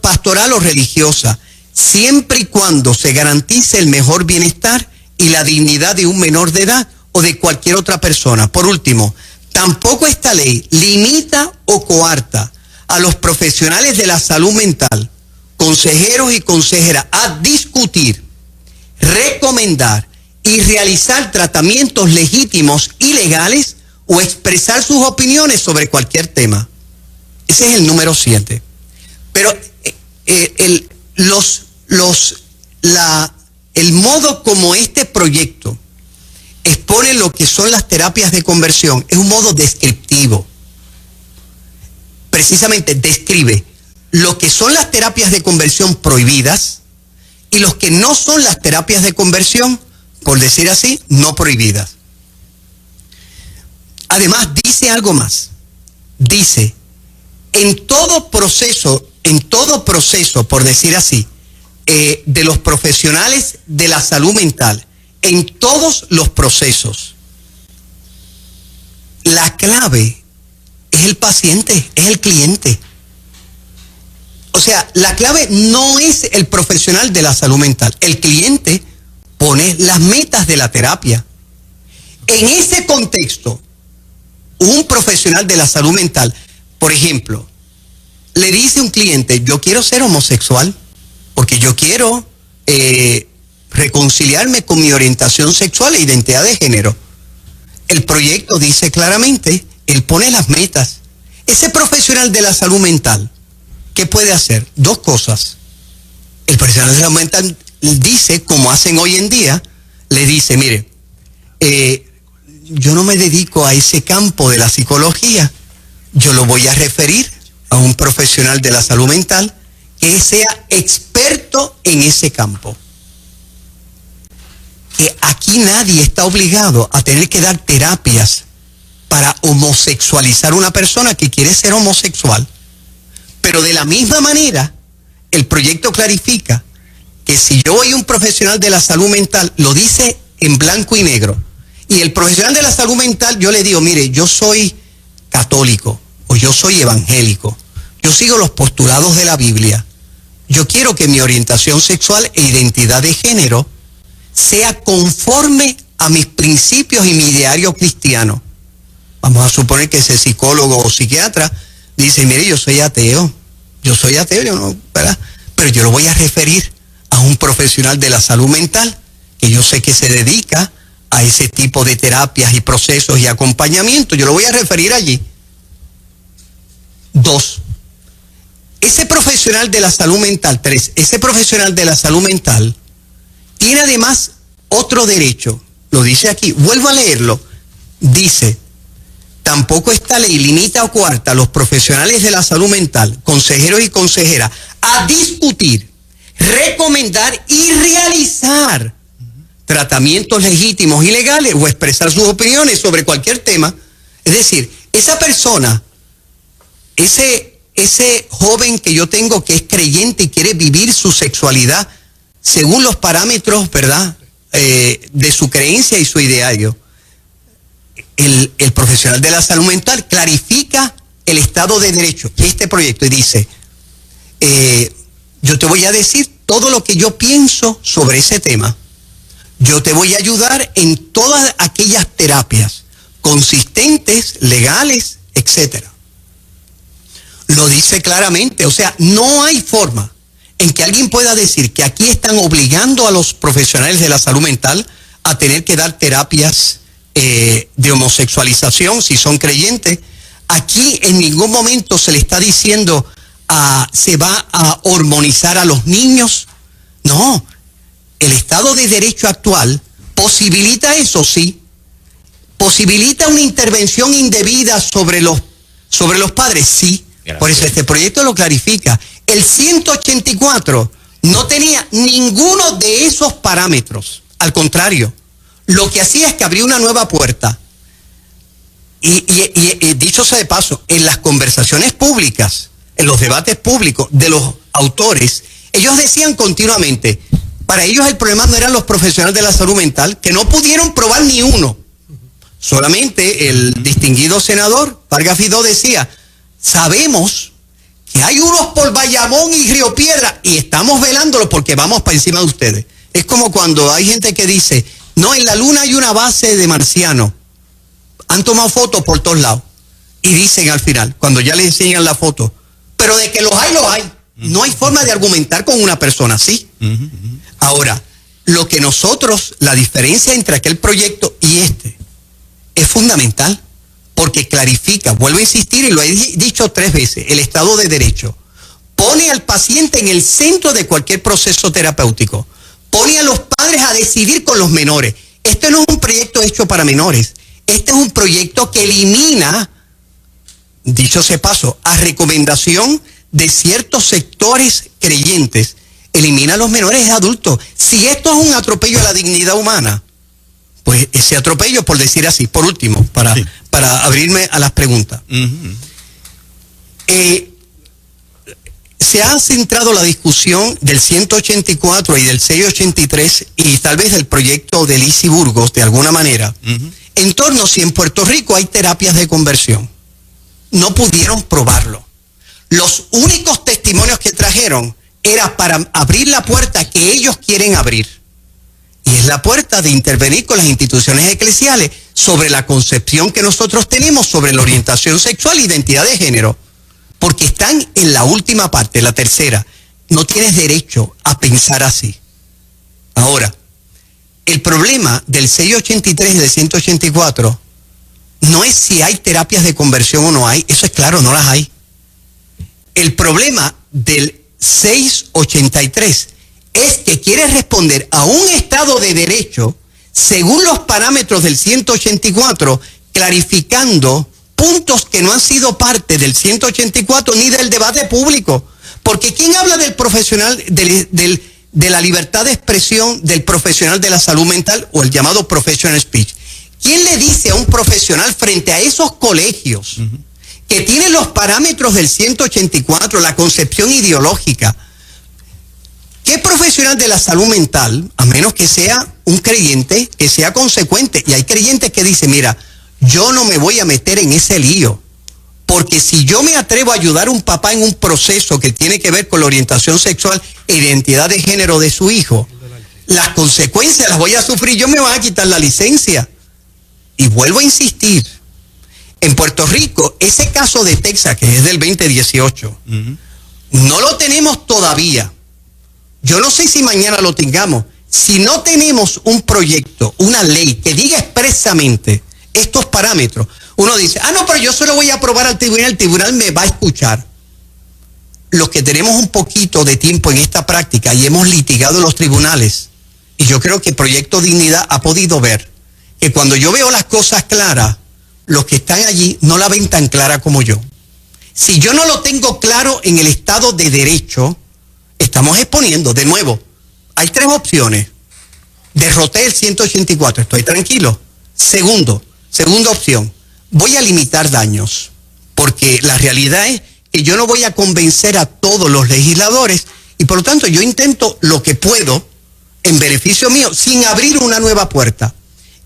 pastoral o religiosa, siempre y cuando se garantice el mejor bienestar y la dignidad de un menor de edad o de cualquier otra persona. Por último, tampoco esta ley limita o coarta a los profesionales de la salud mental, consejeros y consejeras, a discutir recomendar y realizar tratamientos legítimos y legales o expresar sus opiniones sobre cualquier tema. Ese es el número 7. Pero el modo como este proyecto expone lo que son las terapias de conversión es un modo descriptivo. Precisamente describe lo que son las terapias de conversión prohibidas y los que no son las terapias de conversión, por decir así, no prohibidas. Además, dice algo más. Dice, en todo proceso, por decir así, de los profesionales de la salud mental, en todos los procesos, la clave es el paciente, es el cliente. O sea, la clave no es el profesional de la salud mental. El cliente pone las metas de la terapia. En ese contexto, un profesional de la salud mental, por ejemplo, le dice a un cliente, yo quiero ser homosexual porque yo quiero reconciliarme con mi orientación sexual e identidad de género. El proyecto dice claramente, él pone las metas. Ese profesional de la salud mental, ¿qué puede hacer? 2 cosas. El profesional de la salud mental dice, como hacen hoy en día, le dice, mire, yo no me dedico a ese campo de la psicología, yo lo voy a referir a un profesional de la salud mental que sea experto en ese campo. Que aquí nadie está obligado a tener que dar terapias para homosexualizar a una persona que quiere ser homosexual. Pero de la misma manera, el proyecto clarifica que si yo voy a un profesional de la salud mental, lo dice en blanco y negro, y el profesional de la salud mental, yo le digo, mire, yo soy católico o yo soy evangélico, yo sigo los postulados de la Biblia, yo quiero que mi orientación sexual e identidad de género sea conforme a mis principios y mi ideario cristiano. Vamos a suponer que ese psicólogo o psiquiatra dice, mire, yo soy ateo, yo no, ¿verdad? Pero yo lo voy a referir a un profesional de la salud mental que yo sé que se dedica a ese tipo de terapias y procesos y acompañamiento, yo lo voy a referir allí. 2, ese profesional de la salud mental, 3, ese profesional de la salud mental tiene además otro derecho, lo dice aquí, vuelvo a leerlo, dice, tampoco esta ley limita o coarta a los profesionales de la salud mental, consejeros y consejeras, a discutir, recomendar y realizar tratamientos legítimos y legales o expresar sus opiniones sobre cualquier tema. Es decir, esa persona, ese joven que yo tengo que es creyente y quiere vivir su sexualidad según los parámetros, ¿verdad?, de su creencia y su ideario, el profesional de la salud mental clarifica el Estado de Derecho de este proyecto y dice, yo te voy a decir todo lo que yo pienso sobre ese tema. Yo te voy a ayudar en todas aquellas terapias consistentes, legales, etcétera. Lo dice claramente, o sea, no hay forma en que alguien pueda decir que aquí están obligando a los profesionales de la salud mental a tener que dar terapias de homosexualización si son creyentes. Aquí en ningún momento se le está diciendo se va a hormonizar a los niños. No, el Estado de Derecho actual posibilita eso, sí, posibilita una intervención indebida sobre los padres, sí. Gracias. Por eso este proyecto lo clarifica. El 184 no tenía ninguno de esos parámetros. Al contrario, lo que hacía es que abría una nueva puerta. Y dicho sea de paso, en las conversaciones públicas, en los debates públicos de los autores, ellos decían continuamente, para ellos el problema no eran los profesionales de la salud mental, que no pudieron probar ni uno. Solamente el distinguido senador Vargas Vidó decía, sabemos que hay unos por Bayamón y Río Piedra y estamos velándolo porque vamos para encima de ustedes. Es como cuando hay gente que dice, no, en la luna hay una base de marcianos. Han tomado fotos por todos lados. Y dicen al final, cuando ya le enseñan la foto, pero de que los hay, los hay. No hay forma de argumentar con una persona así. Ahora, lo que la diferencia entre aquel proyecto y este es fundamental, porque clarifica, vuelvo a insistir y lo he dicho 3 veces, el Estado de Derecho. Pone al paciente en el centro de cualquier proceso terapéutico. Pone a los padres a decidir con los menores. Este no es un proyecto hecho para menores. Este es un proyecto que elimina, dicho sea paso, a recomendación de ciertos sectores creyentes, elimina a los menores adultos. Si esto es un atropello a la dignidad humana, pues ese atropello, por decir así, por último, para abrirme a las preguntas. Se ha centrado la discusión del 184 y del 683 y tal vez del proyecto de Lizy Burgos, de alguna manera, en torno a si en Puerto Rico hay terapias de conversión. No pudieron probarlo. Los únicos testimonios que trajeron era para abrir la puerta que ellos quieren abrir. Y es la puerta de intervenir con las instituciones eclesiales sobre la concepción que nosotros tenemos sobre la orientación sexual e identidad de género. Porque están en la última parte, la tercera. No tienes derecho a pensar así. Ahora, el problema del 683 y del 184 no es si hay terapias de conversión o no hay. Eso es claro, no las hay. El problema del 683 es que quiere responder a un Estado de Derecho según los parámetros del 184, clarificando puntos que no han sido parte del 184 ni del debate público. Porque ¿quién habla del profesional, de la libertad de expresión del profesional de la salud mental o el llamado professional speech? ¿Quién le dice a un profesional frente a esos colegios que tienen los parámetros del 184, la concepción ideológica? ¿Qué profesional de la salud mental, a menos que sea un creyente, que sea consecuente? Y hay creyentes que dicen, mira, yo no me voy a meter en ese lío, porque si yo me atrevo a ayudar a un papá en un proceso que tiene que ver con la orientación sexual e identidad de género de su hijo, las consecuencias las voy a sufrir, yo me voy a quitar la licencia. Y vuelvo a insistir, en Puerto Rico, ese caso de Texas, que es del 2018, no lo tenemos todavía. Yo no sé si mañana lo tengamos. Si no tenemos un proyecto, una ley que diga expresamente estos parámetros, uno dice, no, pero yo se lo voy a aprobar al tribunal me va a escuchar. Los que tenemos un poquito de tiempo en esta práctica y hemos litigado en los tribunales, y yo creo que Proyecto Dignidad ha podido ver que cuando yo veo las cosas claras, los que están allí no la ven tan clara como yo. Si yo no lo tengo claro en el Estado de Derecho, estamos exponiendo, de nuevo, hay 3 opciones. Derroté el 184, estoy tranquilo. Segunda opción, voy a limitar daños, porque la realidad es que yo no voy a convencer a todos los legisladores y por lo tanto yo intento lo que puedo en beneficio mío sin abrir una nueva puerta.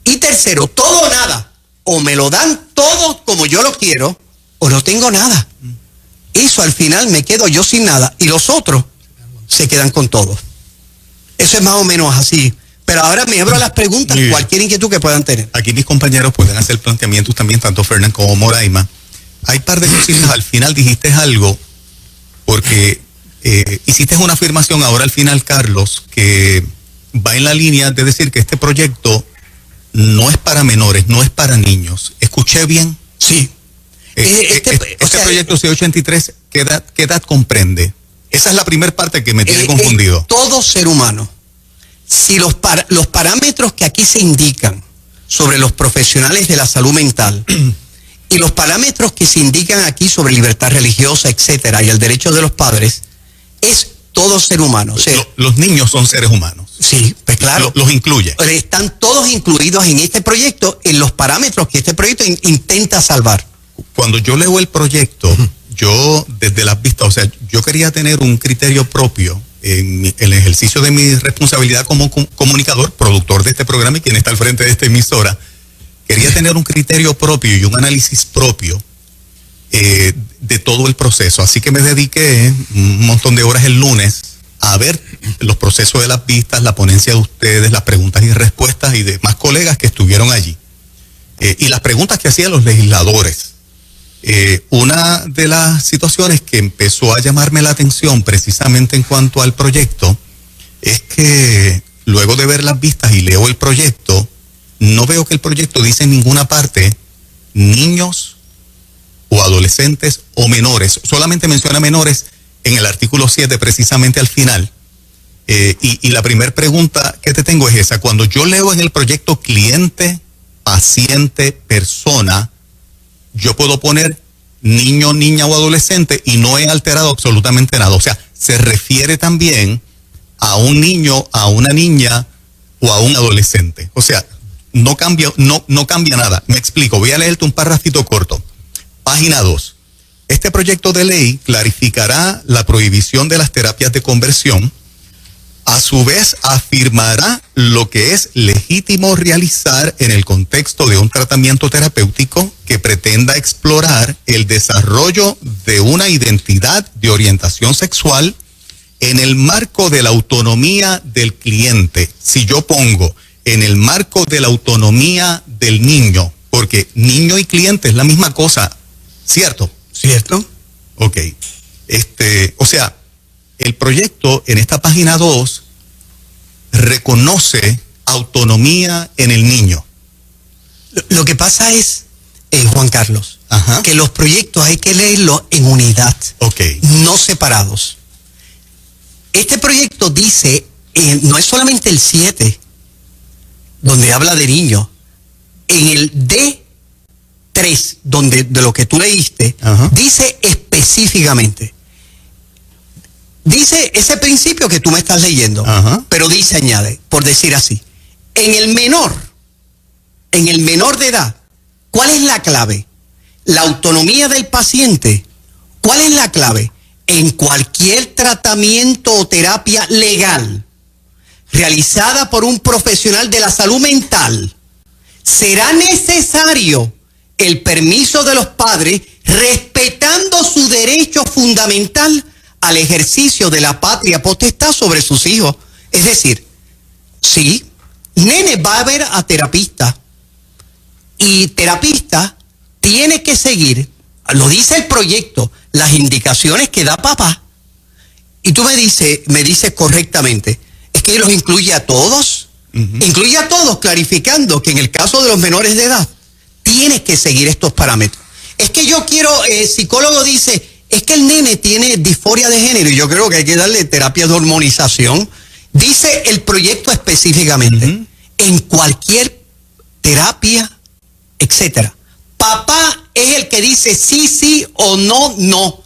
Y tercero, todo o nada. O me lo dan todo como yo lo quiero o no tengo nada. Eso al final me quedo yo sin nada y los otros se quedan con todo. Eso es más o menos así. Pero ahora me abro a las preguntas, cualquier inquietud que puedan tener. Aquí mis compañeros pueden hacer planteamientos también, tanto Fernán como Moraima. Hay un par de cositas, al final dijiste algo, porque hiciste una afirmación ahora al final, Carlos, que va en la línea de decir que este proyecto no es para menores, no es para niños. ¿Escuché bien? Sí. Este proyecto C83, ¿qué edad comprende? Esa es la primera parte que me tiene confundido. Todo ser humano. Si los parámetros que aquí se indican sobre los profesionales de la salud mental y los parámetros que se indican aquí sobre libertad religiosa, etcétera, y el derecho de los padres, es todo ser humano. O sea, los niños son seres humanos. Sí, pues claro. Los incluye. Están todos incluidos en este proyecto, en los parámetros que este proyecto intenta salvar. Cuando yo leo el proyecto, yo desde las vistas, o sea, yo quería tener un criterio propio en el ejercicio de mi responsabilidad como comunicador, productor de este programa y quien está al frente de esta emisora. Quería tener un criterio propio y un análisis propio de todo el proceso. Así que me dediqué un montón de horas el lunes a ver los procesos de las vistas, la ponencia de ustedes, las preguntas y respuestas y demás colegas que estuvieron allí. Y las preguntas que hacían los legisladores. Una de las situaciones que empezó a llamarme la atención precisamente en cuanto al proyecto es que luego de ver las vistas y leo el proyecto, no veo que el proyecto dice en ninguna parte niños o adolescentes o menores. Solamente menciona menores en el artículo 7, precisamente al final. Y la primera pregunta que te tengo es esa. Cuando yo leo en el proyecto cliente, paciente, persona, yo puedo poner niño, niña o adolescente y no he alterado absolutamente nada. O sea, se refiere también a un niño, a una niña o a un adolescente. O sea, no cambia nada. Me explico. Voy a leerte un parrafito corto. Página 2. Este proyecto de ley clarificará la prohibición de las terapias de conversión. A su vez, afirmará lo que es legítimo realizar en el contexto de un tratamiento terapéutico que pretenda explorar el desarrollo de una identidad de orientación sexual en el marco de la autonomía del cliente. Si yo pongo en el marco de la autonomía del niño, porque niño y cliente es la misma cosa, ¿cierto? ¿Cierto? Ok. O sea, el proyecto en esta página 2 reconoce autonomía en el niño. Lo que pasa es, Juan Carlos, Ajá. que los proyectos hay que leerlos en unidad, Okay. no separados. Este proyecto dice, no es solamente el 7, donde habla de niños, en el D3, de lo que tú leíste, Ajá. dice específicamente. Dice ese principio que tú me estás leyendo, Ajá. pero dice, añade, por decir así, en el menor de edad, ¿cuál es la clave? La autonomía del paciente. ¿Cuál es la clave? En cualquier tratamiento o terapia legal realizada por un profesional de la salud mental, será necesario el permiso de los padres respetando su derecho fundamental al ejercicio de la patria potestad sobre sus hijos. Es decir, sí, nene va a ver a terapista y terapista tiene que seguir, lo dice el proyecto, las indicaciones que da papá. Y tú me dices correctamente, es que los incluye a todos, incluye a todos, clarificando que en el caso de los menores de edad, tienes que seguir estos parámetros. Es que yo quiero, el psicólogo dice, es que el nene tiene disforia de género y yo creo que hay que darle terapia de hormonización. Dice el proyecto específicamente, en cualquier terapia, etcétera. Papá es el que dice sí, sí o no, no.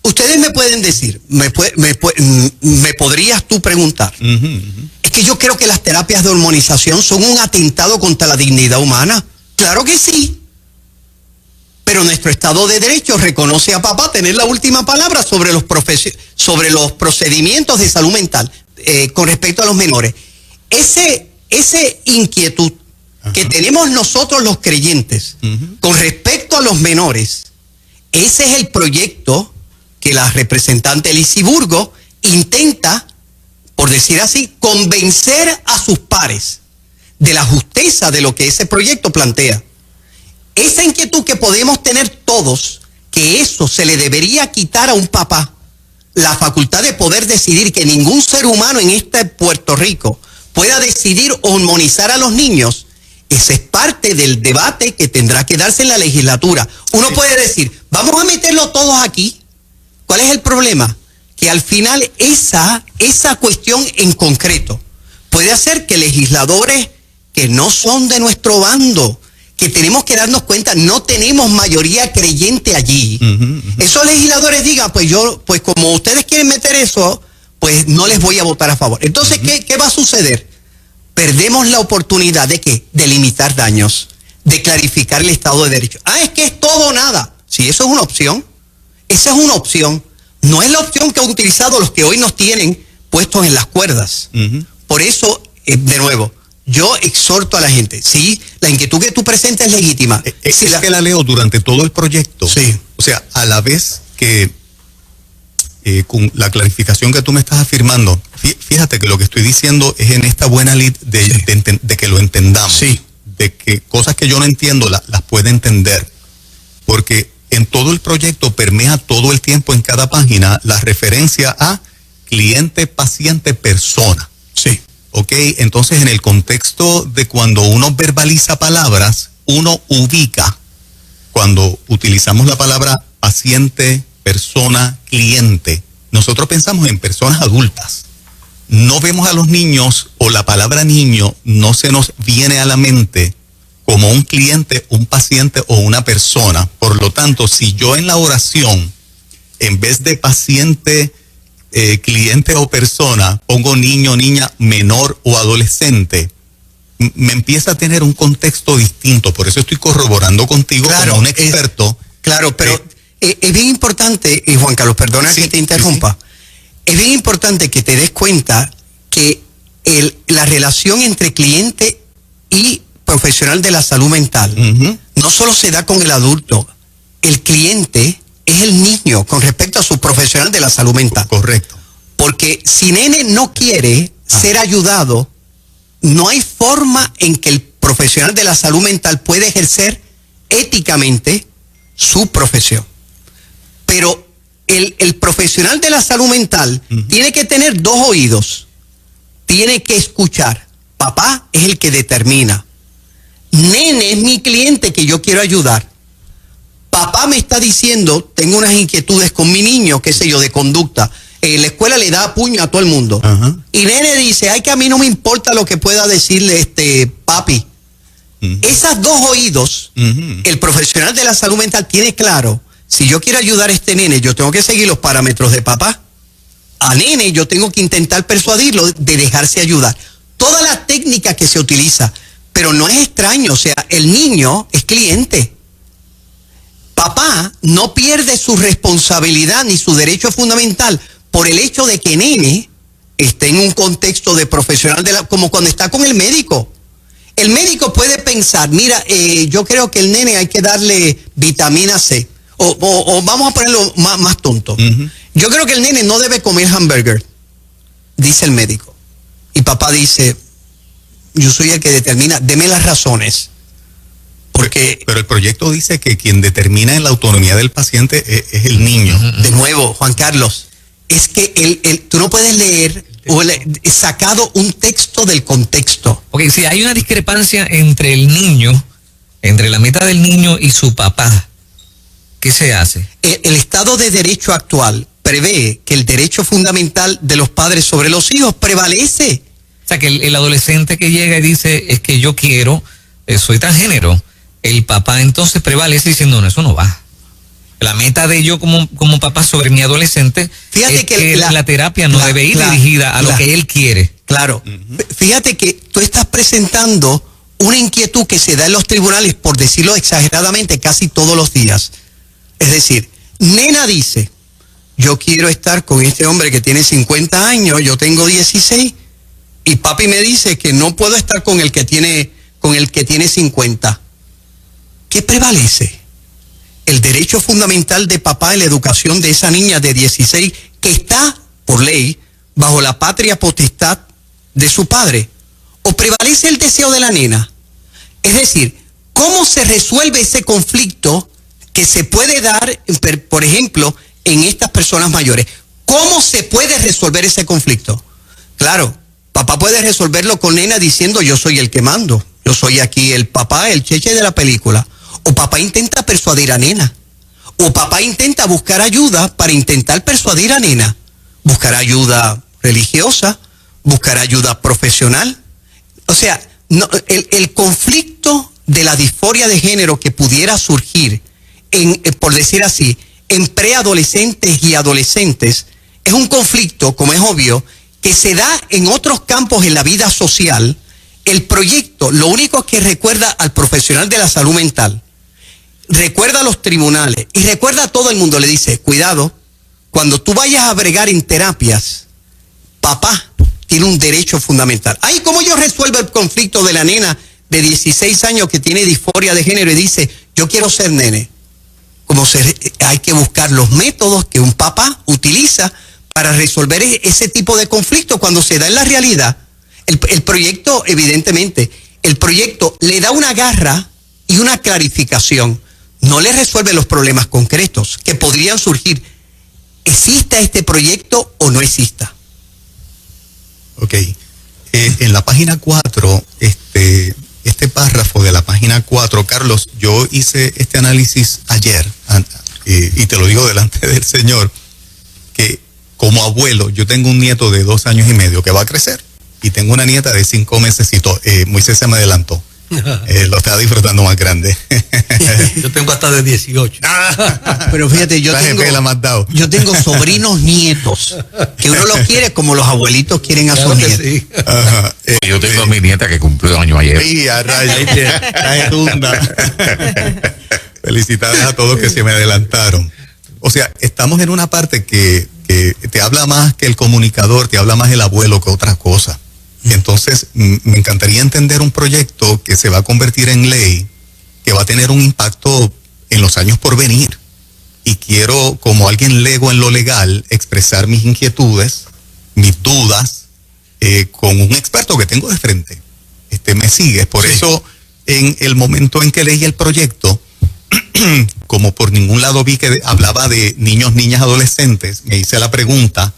Ustedes me pueden decir, me podrías tú preguntar, es que yo creo que las terapias de hormonización son un atentado contra la dignidad humana. Claro que sí. Pero nuestro Estado de Derecho reconoce a papá tener la última palabra sobre los procedimientos de salud mental con respecto a los menores. Ese inquietud que tenemos nosotros los creyentes con respecto a los menores, ese es el proyecto que la representante Lizy Burgos intenta, por decir así, convencer a sus pares de la justeza de lo que ese proyecto plantea. Esa inquietud que podemos tener todos, que eso se le debería quitar a un papá, la facultad de poder decidir, que ningún ser humano en este Puerto Rico pueda decidir hormonizar a los niños, esa es parte del debate que tendrá que darse en la legislatura. Uno puede decir, vamos a meterlo todos aquí. ¿Cuál es el problema? Que al final esa cuestión en concreto puede hacer que legisladores que no son de nuestro bando, que tenemos que darnos cuenta, no tenemos mayoría creyente allí. Esos legisladores digan, pues como ustedes quieren meter eso, pues no les voy a votar a favor. Entonces, ¿qué va a suceder? Perdemos la oportunidad de ¿qué? De limitar daños, de clarificar el Estado de Derecho. Es que es todo o nada. Sí, eso es una opción. Esa es una opción. No es la opción que han utilizado los que hoy nos tienen puestos en las cuerdas. Por eso, de nuevo, yo exhorto a la gente, sí, la inquietud que tú presentas es legítima. Es que la leo durante todo el proyecto. Sí. O sea, a la vez que con la clarificación que tú me estás afirmando, fíjate que lo que estoy diciendo es en esta buena lid de que lo entendamos. Sí. De que cosas que yo no entiendo las puede entender. Porque en todo el proyecto permea todo el tiempo en cada página la referencia a cliente, paciente, persona. Sí. ¿ok? Entonces, en el contexto de cuando uno verbaliza palabras, uno ubica. Cuando utilizamos la palabra paciente, persona, cliente, nosotros pensamos en personas adultas. No vemos a los niños, o la palabra niño no se nos viene a la mente como un cliente, un paciente o una persona. Por lo tanto, si yo en la oración, en vez de paciente, cliente o persona, pongo niño, niña, menor o adolescente, me empieza a tener un contexto distinto. Por eso estoy corroborando contigo, claro, como un experto. Claro, pero es bien importante, y Juan Carlos, perdona que te interrumpa, es bien importante que te des cuenta que la relación entre cliente y profesional de la salud mental no solo se da con el adulto. El cliente es el niño con respecto a su profesional de la salud mental. Correcto. Porque si nene no quiere ser ayudado, no hay forma en que el profesional de la salud mental pueda ejercer éticamente su profesión. Pero el profesional de la salud mental tiene que tener dos oídos. Tiene que escuchar. Papá es el que determina. Nene es mi cliente que yo quiero ayudar. Papá me está diciendo, tengo unas inquietudes con mi niño, qué sé yo, de conducta. En la escuela le da puño a todo el mundo. Y nene dice, ay, que a mí no me importa lo que pueda decirle papi. Esas dos oídos, el profesional de la salud mental tiene claro, si yo quiero ayudar a este nene, yo tengo que seguir los parámetros de papá. A nene yo tengo que intentar persuadirlo de dejarse ayudar. Toda la técnica que se utiliza, pero no es extraño, o sea, el niño es cliente. Papá no pierde su responsabilidad ni su derecho fundamental por el hecho de que nene esté en un contexto de profesional como cuando está con el médico. El médico puede pensar, mira, yo creo que el nene hay que darle vitamina C. O vamos a ponerlo más tonto. Yo creo que el nene no debe comer hamburger, dice el médico. Y papá dice, yo soy el que determina, deme las razones. Pero el proyecto dice que quien determina en la autonomía del paciente es el niño. De nuevo, Juan Carlos, es que tú no puedes leer sacado un texto del contexto. Porque si hay una discrepancia entre el niño, entre la meta del niño y su papá, ¿qué se hace? El Estado de Derecho actual prevé que el derecho fundamental de los padres sobre los hijos prevalece. O sea, que el adolescente que llega y dice, es que yo quiero, soy transgénero, el papá entonces prevalece diciendo, no, eso no va. La meta de yo como papá sobre mi adolescente, fíjate es que la terapia no debe ir dirigida a lo que él quiere. Claro. Fíjate que tú estás presentando una inquietud que se da en los tribunales, por decirlo exageradamente, casi todos los días. Es decir, nena dice, yo quiero estar con este hombre que tiene 50 años, yo tengo 16, y papi me dice que no puedo estar con el que tiene 50. ¿Qué prevalece? El derecho fundamental de papá en la educación de esa niña de 16 que está, por ley, bajo la patria potestad de su padre. ¿O prevalece el deseo de la nena? Es decir, ¿cómo se resuelve ese conflicto que se puede dar, por ejemplo, en estas personas mayores? ¿Cómo se puede resolver ese conflicto? Claro, papá puede resolverlo con nena diciendo, yo soy el que mando. Yo soy aquí el papá, el cheche de la película. O papá intenta persuadir a nena. O papá intenta buscar ayuda para intentar persuadir a nena. Buscar ayuda religiosa, buscar ayuda profesional. O sea, el conflicto de la disforia de género que pudiera surgir, por decir así, en preadolescentes y adolescentes, es un conflicto, como es obvio, que se da en otros campos en la vida social. El proyecto, lo único que recuerda al profesional de la salud mental, recuerda a los tribunales y recuerda a todo el mundo, le dice, cuidado, cuando tú vayas a bregar en terapias, papá tiene un derecho fundamental. Ay, ¿cómo yo resuelvo el conflicto de la nena de 16 años que tiene disforia de género y dice, yo quiero ser nene? Hay que buscar los métodos que un papá utiliza para resolver ese tipo de conflicto cuando se da en la realidad. El proyecto, evidentemente, el proyecto le da una garra y una clarificación. No le resuelve los problemas concretos que podrían surgir. ¿Exista este proyecto o no exista? Ok. En la página 4, este párrafo de la página 4, Carlos, yo hice este análisis ayer, y te lo digo delante del Señor, que como abuelo, yo tengo un nieto de 2 años y medio que va a crecer, y tengo una nieta de 5 mesecitos. Moisés se me adelantó. Lo estaba disfrutando más grande. Yo tengo hasta de 18. Pero fíjate, yo tengo sobrinos nietos, que uno los quiere como los abuelitos quieren a sus nietos. Sí. Yo tengo a mi nieta que cumplió año ayer. Sí, a rayos. Felicidades a todos que se me adelantaron. O sea, estamos en una parte que te habla más que el comunicador, te habla más el abuelo que otra cosa. Entonces, me encantaría entender un proyecto que se va a convertir en ley, que va a tener un impacto en los años por venir. Y quiero, como alguien lego en lo legal, expresar mis inquietudes, mis dudas, con un experto que tengo de frente. Me sigue. Por eso, en el momento en que leí el proyecto, como por ningún lado vi que hablaba de niños, niñas, adolescentes, me hice la pregunta,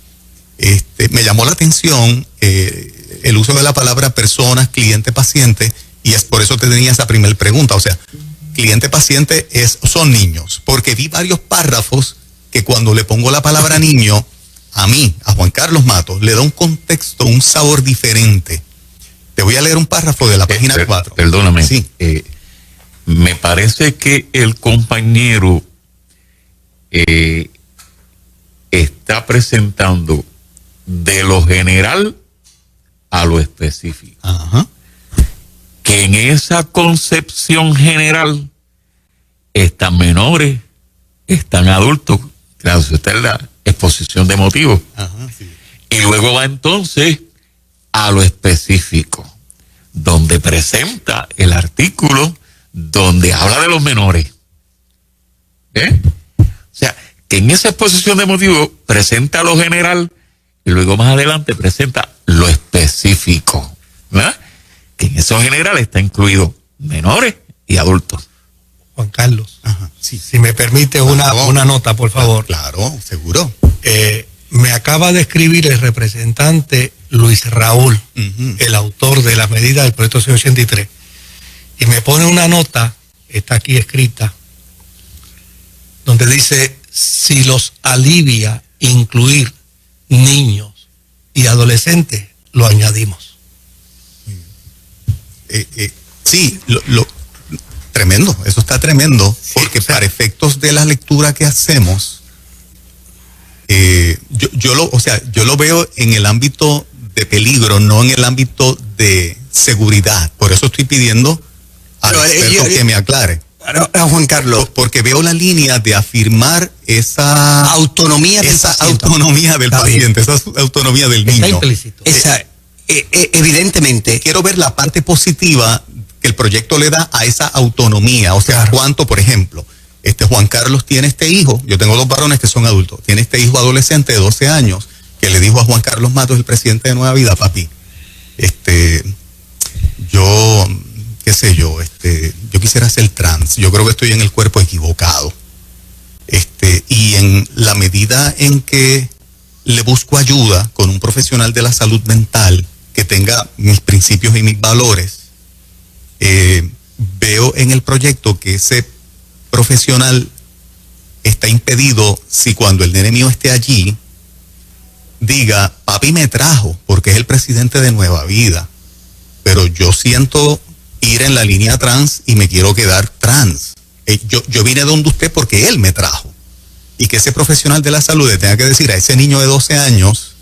me llamó la atención el uso de la palabra personas, cliente, paciente, y es por eso te tenía esa primera pregunta. O sea, cliente, paciente son niños, porque vi varios párrafos que cuando le pongo la palabra niño, a mí, a Juan Carlos Matos, le da un contexto, un sabor diferente. Te voy a leer un párrafo de la página 4. Perdóname. Sí. Me parece que el compañero está presentando de lo general a lo específico. Ajá. Que en esa concepción general están menores, están adultos. Claro, si esta es la exposición de motivos. Ajá, sí. Y luego va entonces a lo específico, donde presenta el artículo donde habla de los menores. O sea, que en esa exposición de motivos presenta lo general y luego más adelante presenta lo específico, ¿verdad? Que en eso general está incluido menores y adultos. Juan Carlos, Ajá, sí. si me permite una nota, por favor. Claro, seguro. Me acaba de escribir el representante Luis Raúl, el autor de la medida del proyecto 183, y me pone una nota, está aquí escrita, donde dice, si los alivia incluir niños y adolescentes, lo añadimos. Sí, tremendo, eso está tremendo, porque para efectos de la lectura que hacemos, yo lo veo en el ámbito de peligro, no en el ámbito de seguridad. Por eso estoy pidiendo al experto que me aclare. Juan Carlos, porque veo la línea de afirmar esa autonomía del paciente. Autonomía del paciente, esa autonomía del niño. Está implícito. Evidentemente. Quiero ver la parte positiva que el proyecto le da a esa autonomía. O sea, claro. cuánto, por ejemplo, Juan Carlos tiene este hijo, yo tengo 2 varones que son adultos, tiene este hijo adolescente de 12 años, que le dijo a Juan Carlos Matos, el presidente de Nueva Vida, papi, yo, qué sé yo, yo quisiera ser trans, yo creo que estoy en el cuerpo equivocado. Y en la medida en que le busco ayuda con un profesional de la salud mental que tenga mis principios y mis valores, veo en el proyecto que ese profesional está impedido si cuando el nene mío esté allí diga, papi me trajo porque es el presidente de Nueva Vida, pero yo siento ir en la línea trans y me quiero quedar trans. Yo vine de donde usted porque él me trajo. Y que ese profesional de la salud le tenga que decir a ese niño de 12 años,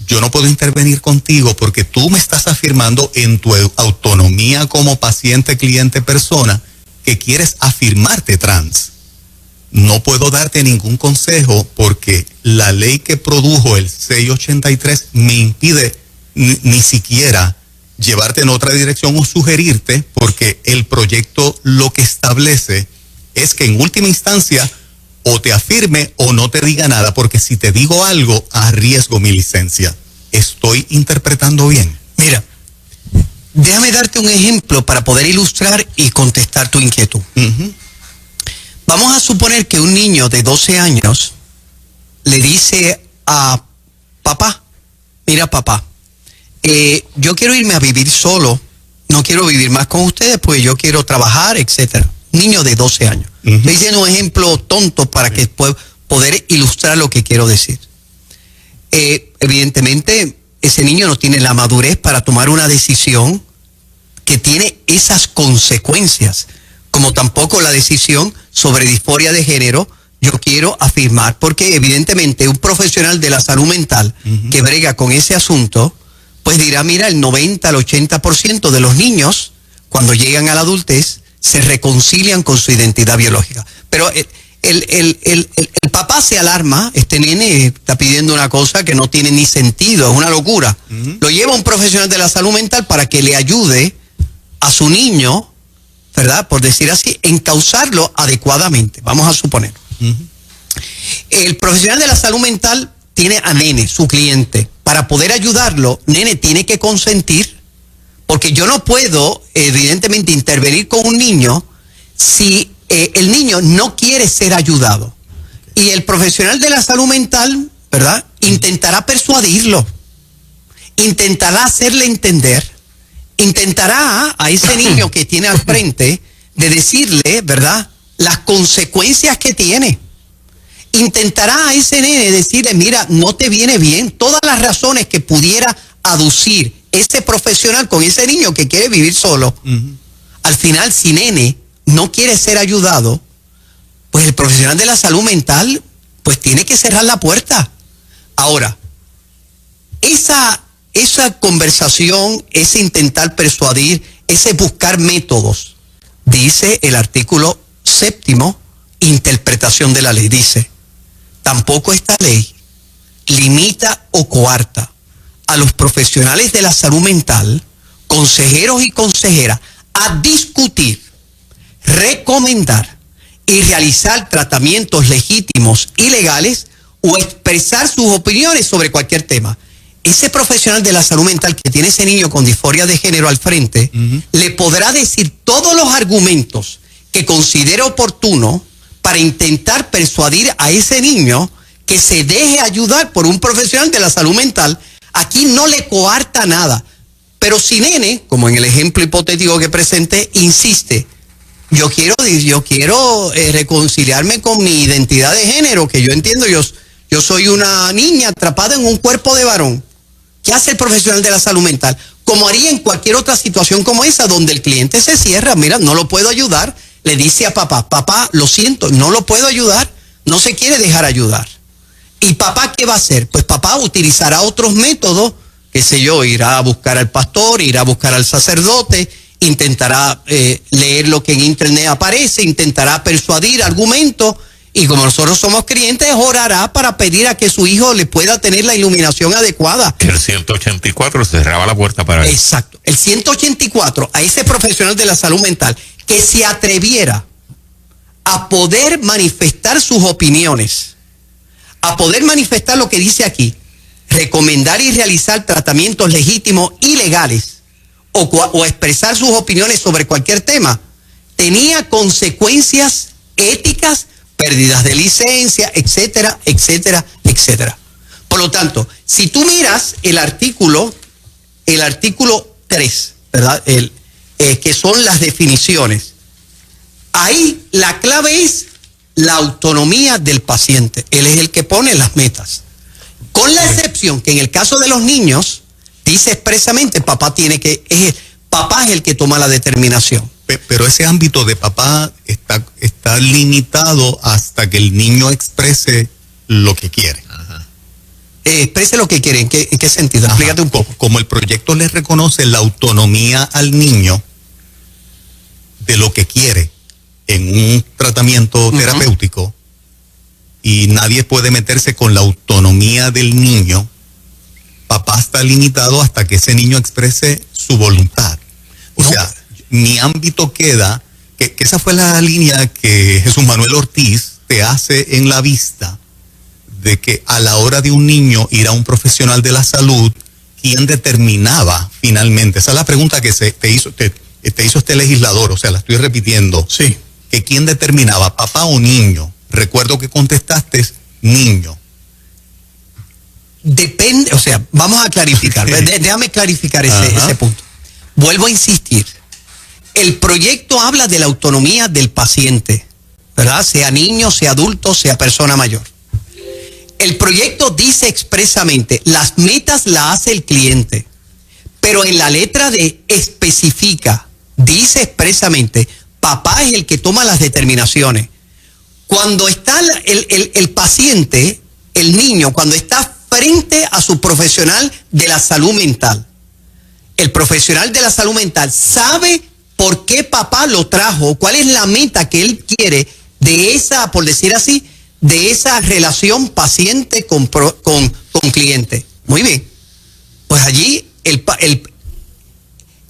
yo no puedo intervenir contigo porque tú me estás afirmando en tu autonomía como paciente, cliente, persona, que quieres afirmarte trans. No puedo darte ningún consejo porque la ley que produjo el 683 me impide ni siquiera llevarte en otra dirección o sugerirte, porque el proyecto lo que establece es que en última instancia o te afirme o no te diga nada, porque si te digo algo arriesgo mi licencia. ¿Estoy interpretando bien? Mira, déjame darte un ejemplo para poder ilustrar y contestar tu inquietud. Vamos a suponer que un niño de 12 años le dice a papá, mira papá, yo quiero irme a vivir solo, no quiero vivir más con ustedes, pues yo quiero trabajar, etcétera. Niño de 12 años. Estoy diciendo un ejemplo tonto para que poder ilustrar lo que quiero decir. Evidentemente, ese niño no tiene la madurez para tomar una decisión que tiene esas consecuencias, como tampoco la decisión sobre disforia de género. Yo quiero afirmar, porque evidentemente un profesional de la salud mental que brega con ese asunto, pues dirá, mira, el 90 al 80% de los niños, cuando llegan a la adultez, se reconcilian con su identidad biológica. Pero el papá se alarma, este nene está pidiendo una cosa que no tiene ni sentido, es una locura. Lo lleva a un profesional de la salud mental para que le ayude a su niño, ¿verdad? Por decir así, encauzarlo adecuadamente, vamos a suponer. El profesional de la salud mental tiene a nene, su cliente. Para poder ayudarlo, nene tiene que consentir, porque yo no puedo, evidentemente, intervenir con un niño si el niño no quiere ser ayudado. Y el profesional de la salud mental, ¿verdad?, intentará persuadirlo, intentará hacerle entender, intentará a ese niño que tiene al frente de decirle, ¿verdad?, las consecuencias que tiene. Intentará a ese nene decirle, mira, no te viene bien, todas las razones que pudiera aducir ese profesional con ese niño que quiere vivir solo. Al final, si nene no quiere ser ayudado, pues el profesional de la salud mental pues tiene que cerrar la puerta. Ahora, esa conversación, ese intentar persuadir, ese buscar métodos, dice el artículo 7º, interpretación de la ley, dice: tampoco esta ley limita o coarta a los profesionales de la salud mental, consejeros y consejeras, a discutir, recomendar y realizar tratamientos legítimos y legales o expresar sus opiniones sobre cualquier tema. Ese profesional de la salud mental que tiene ese niño con disforia de género al frente, le podrá decir todos los argumentos que considere oportuno para intentar persuadir a ese niño que se deje ayudar por un profesional de la salud mental. Aquí no le coarta nada. Pero si nene, como en el ejemplo hipotético que presenté, insiste, yo quiero reconciliarme con mi identidad de género, que yo entiendo, yo soy una niña atrapada en un cuerpo de varón. ¿Qué hace el profesional de la salud mental? Como haría en cualquier otra situación como esa, donde el cliente se cierra, mira, no lo puedo ayudar, le dice a papá, papá, lo siento, no lo puedo ayudar, no se quiere dejar ayudar. ¿Y papá qué va a hacer? Pues papá utilizará otros métodos, qué sé yo, irá a buscar al pastor, irá a buscar al sacerdote, intentará leer lo que en internet aparece, intentará persuadir argumentos, y como nosotros somos creyentes, orará para pedir a que su hijo le pueda tener la iluminación adecuada. El 184 cerraba la puerta para él. Exacto. El 184, a ese profesional de la salud mental que se atreviera a poder manifestar sus opiniones, a poder manifestar lo que dice aquí, recomendar y realizar tratamientos legítimos y legales, o expresar sus opiniones sobre cualquier tema, tenía consecuencias éticas, pérdidas de licencia, etcétera, etcétera, etcétera. Por lo tanto, si tú miras el artículo 3, ¿verdad? Que son las definiciones, ahí la clave es la autonomía del paciente. Él es el que pone las metas. Con la excepción que en el caso de los niños, dice expresamente, papá es el que toma la determinación. Pero ese ámbito de papá está limitado hasta que el niño exprese lo que quiere. Exprese lo que quiere. ¿En qué sentido? Explícate un poco. Como el proyecto le reconoce la autonomía al niño de lo que quiere en un tratamiento terapéutico, y nadie puede meterse con la autonomía del niño, papá está limitado hasta que ese niño exprese su voluntad. O sea, mi ámbito queda, que esa fue la línea que Jesús Manuel Ortiz te hace en la vista, de que a la hora de un niño ir a un profesional de la salud, ¿quién determinaba finalmente? Esa es la pregunta que te hizo este legislador, o sea, la estoy repitiendo. Sí. Que ¿quién determinaba, papá o niño? Recuerdo que contestaste niño. depende, o sea, vamos a clarificar, déjame clarificar ese punto. Vuelvo a insistir, el proyecto habla de la autonomía del paciente, ¿verdad? Sea niño, sea adulto, sea persona mayor. El proyecto dice expresamente, las metas las hace el cliente, pero en la letra D especifica, dice expresamente, papá es el que toma las determinaciones. Cuando está el paciente, el niño, cuando está frente a su profesional de la salud mental, el profesional de la salud mental sabe por qué papá lo trajo, cuál es la meta que él quiere de esa, por decir así, de esa relación paciente con cliente. Muy bien. Pues allí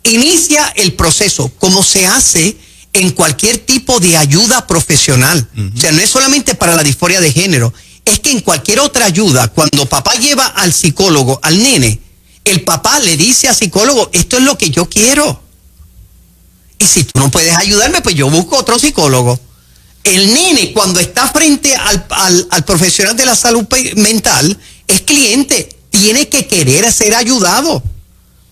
inicia el proceso, como se hace en cualquier tipo de ayuda profesional. O sea, no es solamente para la disforia de género, es que en cualquier otra ayuda, cuando papá lleva al psicólogo, al nene, el papá le dice al psicólogo, esto es lo que yo quiero. Y si tú no puedes ayudarme, pues yo busco otro psicólogo. El nene, cuando está frente al profesional de la salud mental, es cliente, tiene que querer ser ayudado.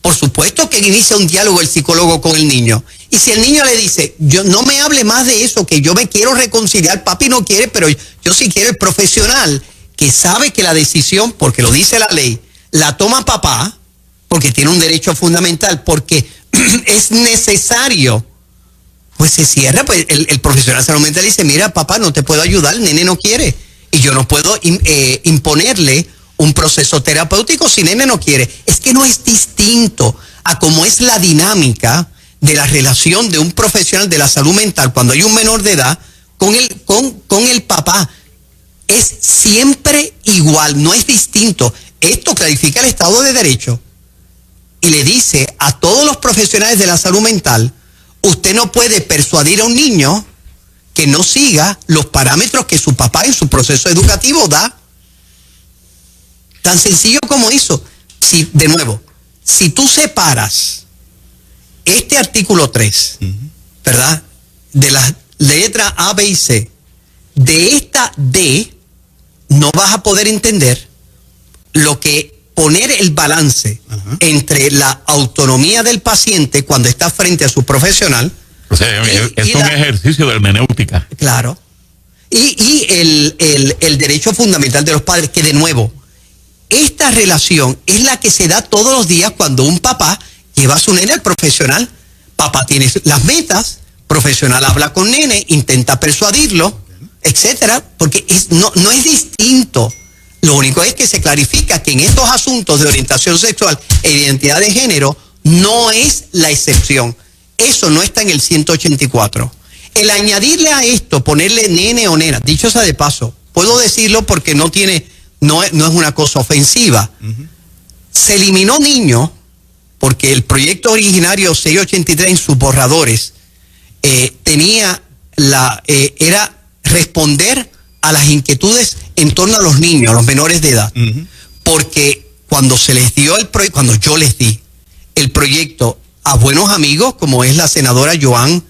Por supuesto que inicia un diálogo el psicólogo con el niño. Y si el niño le dice, yo no me hable más de eso, que yo me quiero reconciliar, papi no quiere, pero yo sí quiero, el profesional que sabe que la decisión, porque lo dice la ley, la toma papá, porque tiene un derecho fundamental, porque es necesario, pues se cierra, pues el profesional de salud mental dice, mira papá, no te puedo ayudar, el nene no quiere, y yo no puedo imponerle un proceso terapéutico si nene no quiere. Es que no es distinto a cómo es la dinámica de la relación de un profesional de la salud mental cuando hay un menor de edad con el papá. Es siempre igual, no es distinto. Esto clarifica el Estado de Derecho y le dice a todos los profesionales de la salud mental, usted no puede persuadir a un niño que no siga los parámetros que su papá en su proceso educativo da. Tan sencillo como eso. De nuevo, si tú separas este artículo 3, ¿verdad? De las letras A, B y C, de esta D, no vas a poder entender lo que poner el balance entre la autonomía del paciente cuando está frente a su profesional. O sea, es un ejercicio de hermenéutica. Claro. Y el derecho fundamental de los padres, que de nuevo, esta relación es la que se da todos los días cuando un papá lleva a su nene al profesional. Papá tiene las metas, profesional habla con nene, intenta persuadirlo, etcétera, porque no es distinto. Lo único es que se clarifica que en estos asuntos de orientación sexual e identidad de género no es la excepción. Eso no está en el 184. El añadirle a esto, ponerle nene o nena, dicho sea de paso, puedo decirlo porque no es una cosa ofensiva. Se eliminó niño porque el proyecto originario 683 en sus borradores era responder a las inquietudes en torno a los niños, a los menores de edad. Porque cuando se les dio cuando yo les di el proyecto a buenos amigos, como es la senadora Joan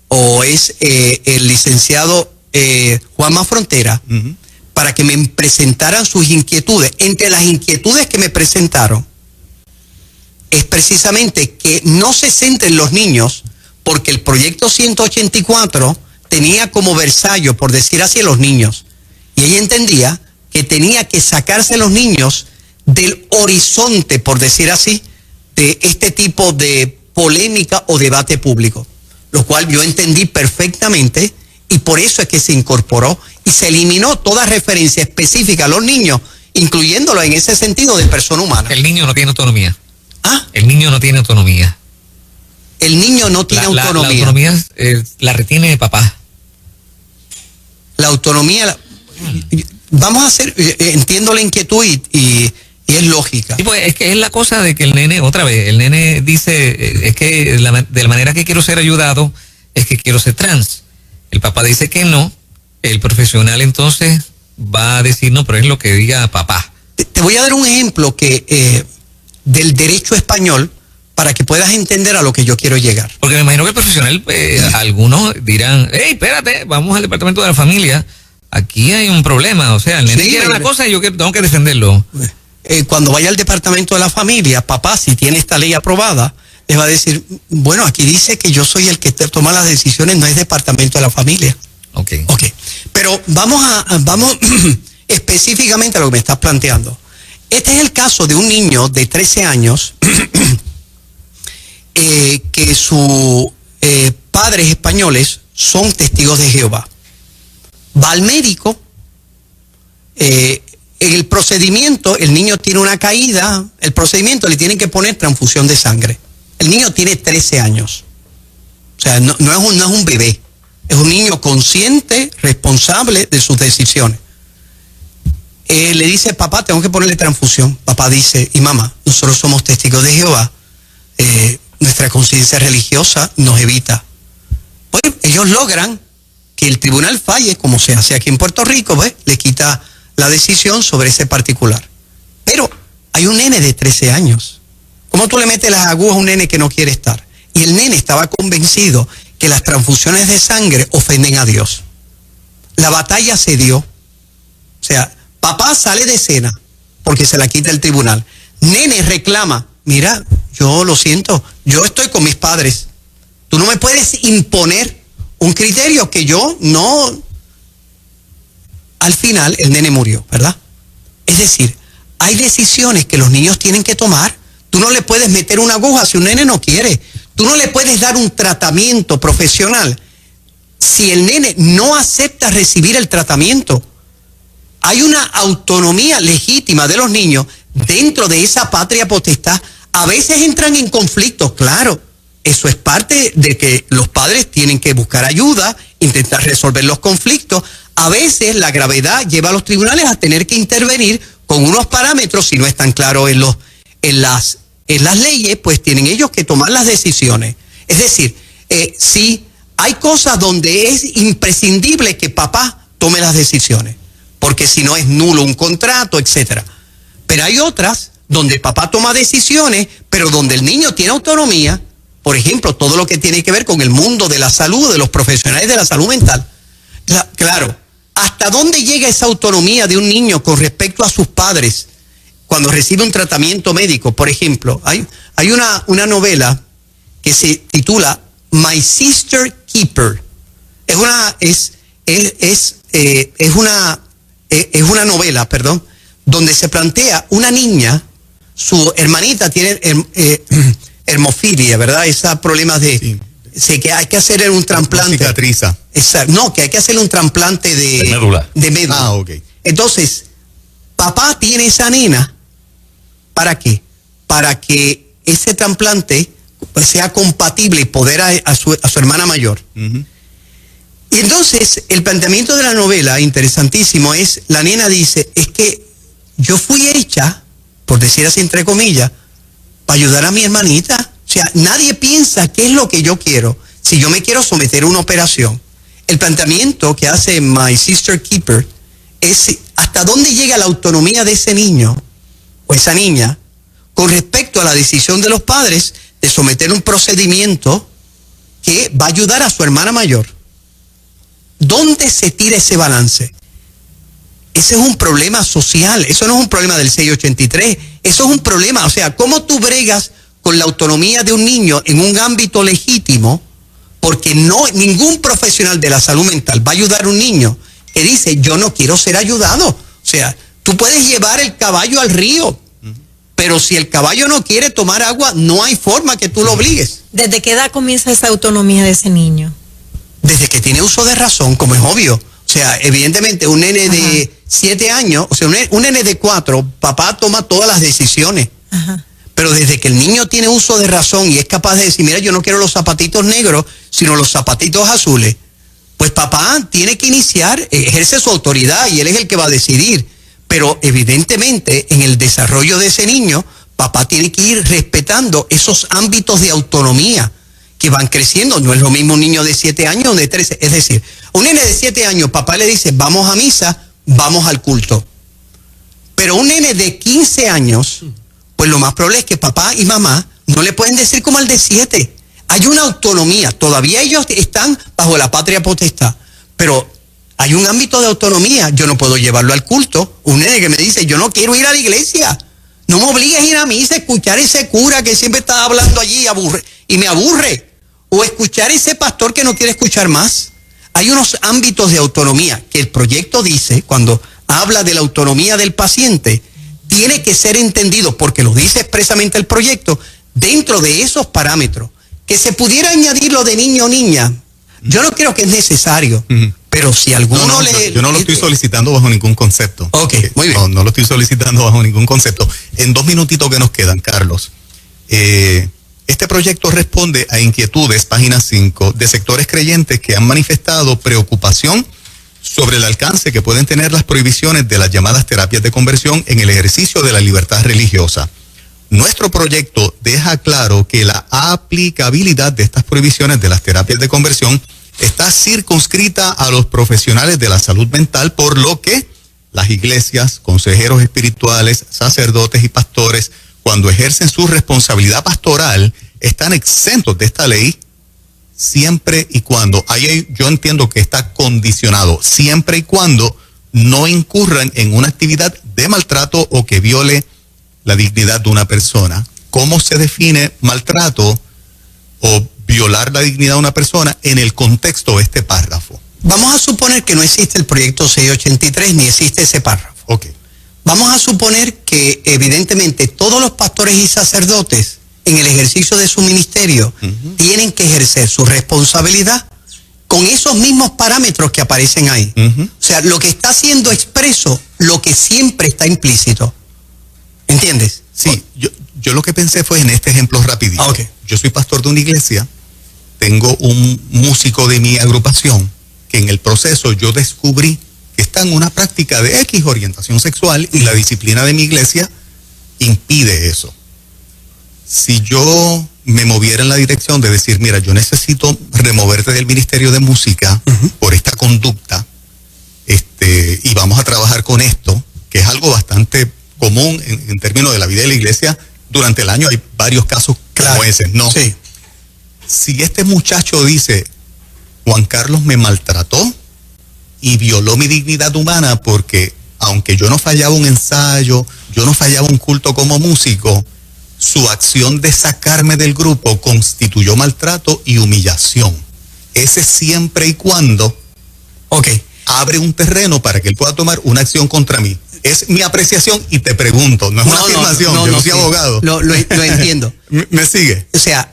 o es el licenciado Juanma Frontera, para que me presentaran sus inquietudes. Entre las inquietudes que me presentaron es precisamente que no se centren los niños, porque el proyecto 184 tenía como versallo, por decir así, los niños. Y ella entendía que tenía que sacarse los niños del horizonte, por decir así, de este tipo de polémica o debate público. Lo cual yo entendí perfectamente y por eso es que se incorporó y se eliminó toda referencia específica a los niños, incluyéndolo en ese sentido de persona humana. El niño no tiene autonomía. ¿Ah? El niño no tiene autonomía. El niño no tiene autonomía. La autonomía la retiene papá. La autonomía... Vamos a hacer... Entiendo la inquietud y es lógica. Sí, pues es que es la cosa de que el nene, otra vez, el nene dice, es que de la manera que quiero ser ayudado, es que quiero ser trans. El papá dice que no, el profesional entonces va a decir no, pero es lo que diga papá. Te voy a dar un ejemplo del derecho español para que puedas entender a lo que yo quiero llegar. Porque me imagino que el profesional, algunos dirán, hey, espérate, vamos al departamento de la familia, aquí hay un problema, o sea, el nene quiere una cosa y yo tengo que defenderlo. cuando vaya al departamento de la familia, papá, si tiene esta ley aprobada, le va a decir, bueno, aquí dice que yo soy el que toma las decisiones, no es departamento de la familia. Ok. Pero vamos específicamente a lo que me estás planteando. Este es el caso de un niño de 13 años que sus padres españoles son testigos de Jehová. Va al médico, en el procedimiento, el niño tiene una caída, el procedimiento le tienen que poner transfusión de sangre. El niño tiene 13 años. O sea, no es un bebé. Es un niño consciente, responsable de sus decisiones. Le dice, papá, tengo que ponerle transfusión. Papá dice, y mamá, nosotros somos testigos de Jehová. Nuestra conciencia religiosa nos evita. Bueno, ellos logran que el tribunal falle, como se hace aquí en Puerto Rico, ¿ves? Le quita la decisión sobre ese particular. Pero hay un nene de 13 años. ¿Cómo tú le metes las agujas a un nene que no quiere estar? Y el nene estaba convencido que las transfusiones de sangre ofenden a Dios. La batalla se dio. O sea, papá sale de escena porque se la quita el tribunal. Nene reclama, mira, yo lo siento, yo estoy con mis padres. Tú no me puedes imponer un criterio que yo no... Al final, el nene murió, ¿verdad? Es decir, hay decisiones que los niños tienen que tomar. Tú no le puedes meter una aguja si un nene no quiere. Tú no le puedes dar un tratamiento profesional si el nene no acepta recibir el tratamiento. Hay una autonomía legítima de los niños dentro de esa patria potestad. A veces entran en conflictos, claro. Eso es parte de que los padres tienen que buscar ayuda, intentar resolver los conflictos. A veces la gravedad lleva a los tribunales a tener que intervenir con unos parámetros, si no están claros en las leyes, pues tienen ellos que tomar las decisiones. Es decir, sí, hay cosas donde es imprescindible que papá tome las decisiones, porque si no es nulo un contrato, etcétera. Pero hay otras donde papá toma decisiones, pero donde el niño tiene autonomía. Por ejemplo, todo lo que tiene que ver con el mundo de la salud, de los profesionales de la salud mental. Claro, ¿hasta dónde llega esa autonomía de un niño con respecto a sus padres cuando recibe un tratamiento médico? Por ejemplo, hay una novela que se titula My Sister Keeper. Es una novela, donde se plantea una niña, su hermanita tiene hemofilia, ¿verdad? Esos problemas de... Sí, que hay que hacerle un trasplante. Cicatriza. Exacto. No, que hay que hacerle un trasplante de médula. Ah, ok. Entonces, papá tiene esa nena, ¿para qué? Para que ese trasplante sea compatible y poder a su hermana mayor. Uh-huh. Y entonces, el planteamiento de la novela, interesantísimo, es, la nena dice, es que yo fui hecha, por decir así entre comillas, para ayudar a mi hermanita. O sea, nadie piensa qué es lo que yo quiero si yo me quiero someter a una operación. El planteamiento que hace My Sister Keeper es hasta dónde llega la autonomía de ese niño o esa niña con respecto a la decisión de los padres de someter un procedimiento que va a ayudar a su hermana mayor. ¿Dónde se tira ese balance? Ese es un problema social, eso no es un problema del 683, eso es un problema, o sea, ¿cómo tú bregas con la autonomía de un niño en un ámbito legítimo? Porque ningún profesional de la salud mental va a ayudar a un niño que dice, yo no quiero ser ayudado. O sea, tú puedes llevar el caballo al río, pero si el caballo no quiere tomar agua, no hay forma que tú lo obligues. ¿Desde qué edad comienza esa autonomía de ese niño? Desde que tiene uso de razón, como es obvio. O sea, evidentemente un nene de 7 años, o sea, un nene de 4, papá toma todas las decisiones. Ajá. Pero desde que el niño tiene uso de razón y es capaz de decir, mira, yo no quiero los zapatitos negros, sino los zapatitos azules, pues papá tiene que iniciar, ejerce su autoridad y él es el que va a decidir. Pero evidentemente en el desarrollo de ese niño, papá tiene que ir respetando esos ámbitos de autonomía que van creciendo. No es lo mismo un niño de 7 años o de 13. Es decir, un nene de 7 años, papá le dice, vamos a misa, vamos al culto. Pero un nene de 15 años... pues lo más probable es que papá y mamá no le pueden decir como al de 7. Hay una autonomía, todavía ellos están bajo la patria potestad, pero hay un ámbito de autonomía. Yo no puedo llevarlo al culto. Un nene que me dice, yo no quiero ir a la iglesia, No me obligues a ir a misa, a escuchar ese cura que siempre está hablando allí y me aburre. O escuchar ese pastor que no quiere escuchar más. Hay unos ámbitos de autonomía que el proyecto dice, cuando habla de la autonomía del paciente, tiene que ser entendido, porque lo dice expresamente el proyecto, dentro de esos parámetros. Que se pudiera añadir lo de niño o niña, yo no creo que es necesario, pero si alguno yo no lo estoy solicitando bajo ningún concepto. Ok, muy bien. No lo estoy solicitando bajo ningún concepto. En 2 minutitos que nos quedan, Carlos, este proyecto responde a inquietudes, página 5, de sectores creyentes que han manifestado preocupación sobre el alcance que pueden tener las prohibiciones de las llamadas terapias de conversión en el ejercicio de la libertad religiosa. Nuestro proyecto deja claro que la aplicabilidad de estas prohibiciones de las terapias de conversión está circunscrita a los profesionales de la salud mental, por lo que las iglesias, consejeros espirituales, sacerdotes y pastores, cuando ejercen su responsabilidad pastoral, están exentos de esta ley siempre y cuando, yo entiendo que está condicionado, siempre y cuando no incurran en una actividad de maltrato o que viole la dignidad de una persona. ¿Cómo se define maltrato o violar la dignidad de una persona en el contexto de este párrafo? Vamos a suponer que no existe el proyecto 683 ni existe ese párrafo. Ok. Vamos a suponer que evidentemente todos los pastores y sacerdotes en el ejercicio de su ministerio tienen que ejercer su responsabilidad con esos mismos parámetros que aparecen ahí. O sea, lo que está siendo expreso, lo que siempre está implícito. ¿Entiendes? Sí, yo lo que pensé fue en este ejemplo rapidito. Okay. Yo soy pastor de una iglesia, tengo un músico de mi agrupación que en el proceso yo descubrí que está en una práctica de X orientación sexual y la disciplina de mi iglesia impide eso. Si yo me moviera en la dirección de decir, mira, yo necesito removerte del ministerio de música por esta conducta, y vamos a trabajar con esto, que es algo bastante común en términos de la vida de la iglesia, durante el año hay varios casos como ese, ¿no? Sí. Si este muchacho dice, Juan Carlos me maltrató y violó mi dignidad humana porque aunque yo no fallaba un ensayo, yo no fallaba un culto como músico, su acción de sacarme del grupo constituyó maltrato y humillación. Ese siempre y cuando abre un terreno para que él pueda tomar una acción contra mí. Es mi apreciación y te pregunto, no es una afirmación, yo no soy abogado. Lo entiendo. ¿Me sigue? O sea,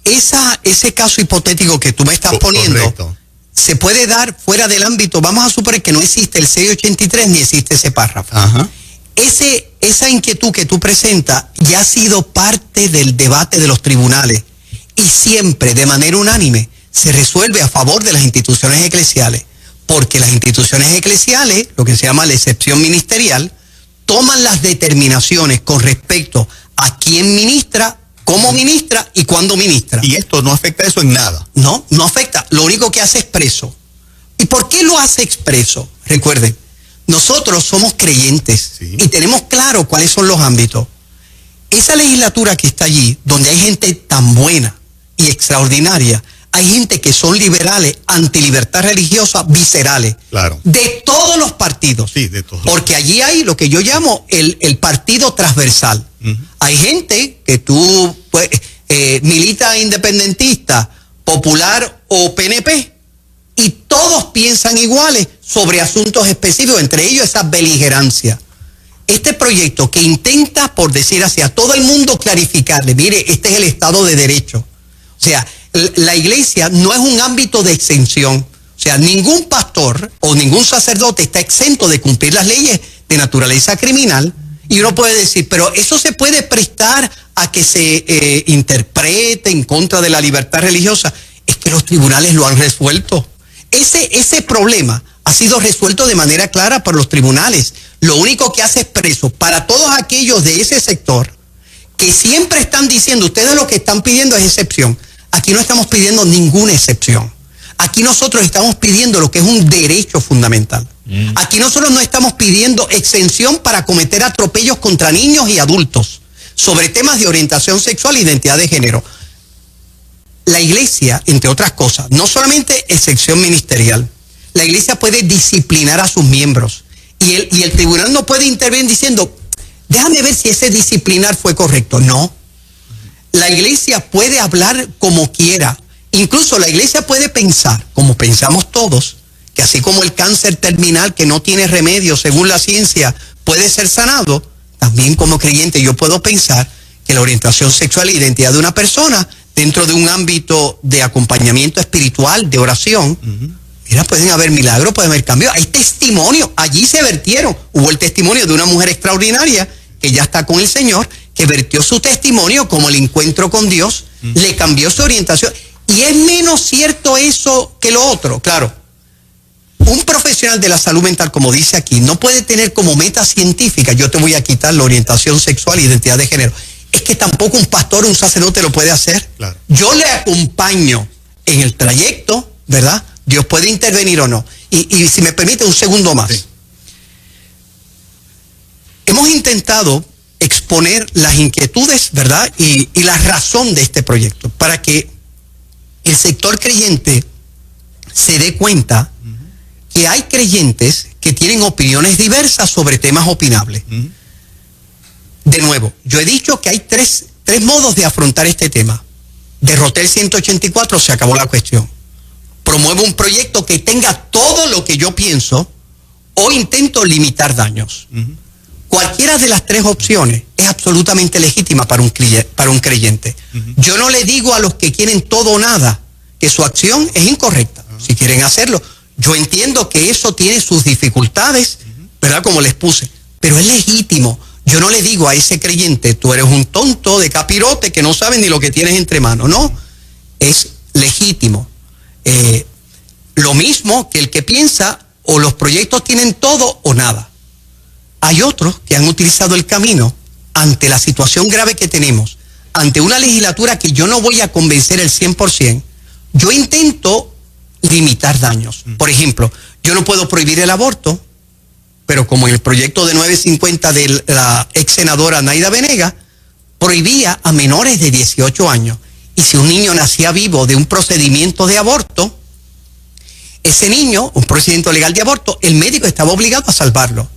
ese caso hipotético que tú me estás poniendo, correcto, se puede dar fuera del ámbito. Vamos a suponer que no existe el 683 ni existe ese párrafo. Ajá. Esa inquietud que tú presentas ya ha sido parte del debate de los tribunales y siempre de manera unánime se resuelve a favor de las instituciones eclesiales, porque las instituciones eclesiales, lo que se llama la excepción ministerial, toman las determinaciones con respecto a quién ministra, cómo ministra y cuándo ministra. Y esto no afecta eso en nada. No afecta. Lo único que hace expreso. ¿Y por qué lo hace expreso? Recuerden, nosotros somos creyentes y tenemos claro cuáles son los ámbitos. Esa legislatura que está allí, donde hay gente tan buena y extraordinaria, hay gente que son liberales, antilibertad religiosa, viscerales. Claro. De todos los partidos. Sí, de todos. Porque allí hay lo que yo llamo el partido transversal. Hay gente que tú milita independentista, popular o PNP, y todos piensan iguales sobre asuntos específicos, entre ellos esa beligerancia. Este proyecto que intenta, por decir así, a todo el mundo clarificarle, mire, este es el Estado de Derecho. O sea, la iglesia no es un ámbito de exención. O sea, ningún pastor o ningún sacerdote está exento de cumplir las leyes de naturaleza criminal. Y uno puede decir, pero eso se puede prestar a que se interprete en contra de la libertad religiosa. Es que los tribunales lo han resuelto. Ese problema ha sido resuelto de manera clara por los tribunales. Lo único que hace expreso para todos aquellos de ese sector que siempre están diciendo, ustedes lo que están pidiendo es excepción. Aquí no estamos pidiendo ninguna excepción. Aquí nosotros estamos pidiendo lo que es un derecho fundamental. Aquí nosotros no estamos pidiendo exención para cometer atropellos contra niños y adultos sobre temas de orientación sexual e identidad de género. La iglesia, entre otras cosas, no solamente excepción ministerial, la iglesia puede disciplinar a sus miembros y el tribunal no puede intervenir diciendo, déjame ver si ese disciplinar fue correcto. No. La iglesia puede hablar como quiera. Incluso la iglesia puede pensar, como pensamos todos, que así como el cáncer terminal que no tiene remedio según la ciencia puede ser sanado, también como creyente yo puedo pensar que la orientación sexual e identidad de una persona dentro de un ámbito de acompañamiento espiritual, de oración, mira, pueden haber milagros, pueden haber cambios. Hay testimonios, allí se vertieron. Hubo el testimonio de una mujer extraordinaria que ya está con el Señor, que vertió su testimonio como el encuentro con Dios, le cambió su orientación. Y es menos cierto eso que lo otro, claro. Un profesional de la salud mental, como dice aquí, no puede tener como meta científica, yo te voy a quitar la orientación sexual e identidad de género. Es que tampoco un pastor o un sacerdote lo puede hacer. Claro. Yo le acompaño en el trayecto, ¿verdad? Dios puede intervenir o no. Y si me permite un segundo más. Sí. Hemos intentado exponer las inquietudes, ¿verdad? Y la razón de este proyecto, para que el sector creyente se dé cuenta que hay creyentes que tienen opiniones diversas sobre temas opinables. De nuevo, yo he dicho que hay tres modos de afrontar este tema. Derroté el 184, se acabó la cuestión. Promuevo un proyecto que tenga todo lo que yo pienso o intento limitar daños. Cualquiera de las tres opciones es absolutamente legítima para un creyente. Yo no le digo a los que quieren todo o nada que su acción es incorrecta. Si quieren hacerlo, yo entiendo que eso tiene sus dificultades, ¿verdad? Como les puse, pero es legítimo. Yo no le digo a ese creyente, tú eres un tonto de capirote que no sabe ni lo que tienes entre manos. No, es legítimo. Lo mismo que el que piensa o los proyectos tienen todo o nada. Hay otros que han utilizado el camino ante la situación grave que tenemos, ante una legislatura que yo no voy a convencer el 100%, yo intento limitar daños. Por ejemplo, yo no puedo prohibir el aborto, pero como en el proyecto de 950 de la ex senadora Naida Venega, prohibía a menores de 18 años. Y si un niño nacía vivo de un procedimiento de aborto, ese niño, un procedimiento legal de aborto, el médico estaba obligado a salvarlo.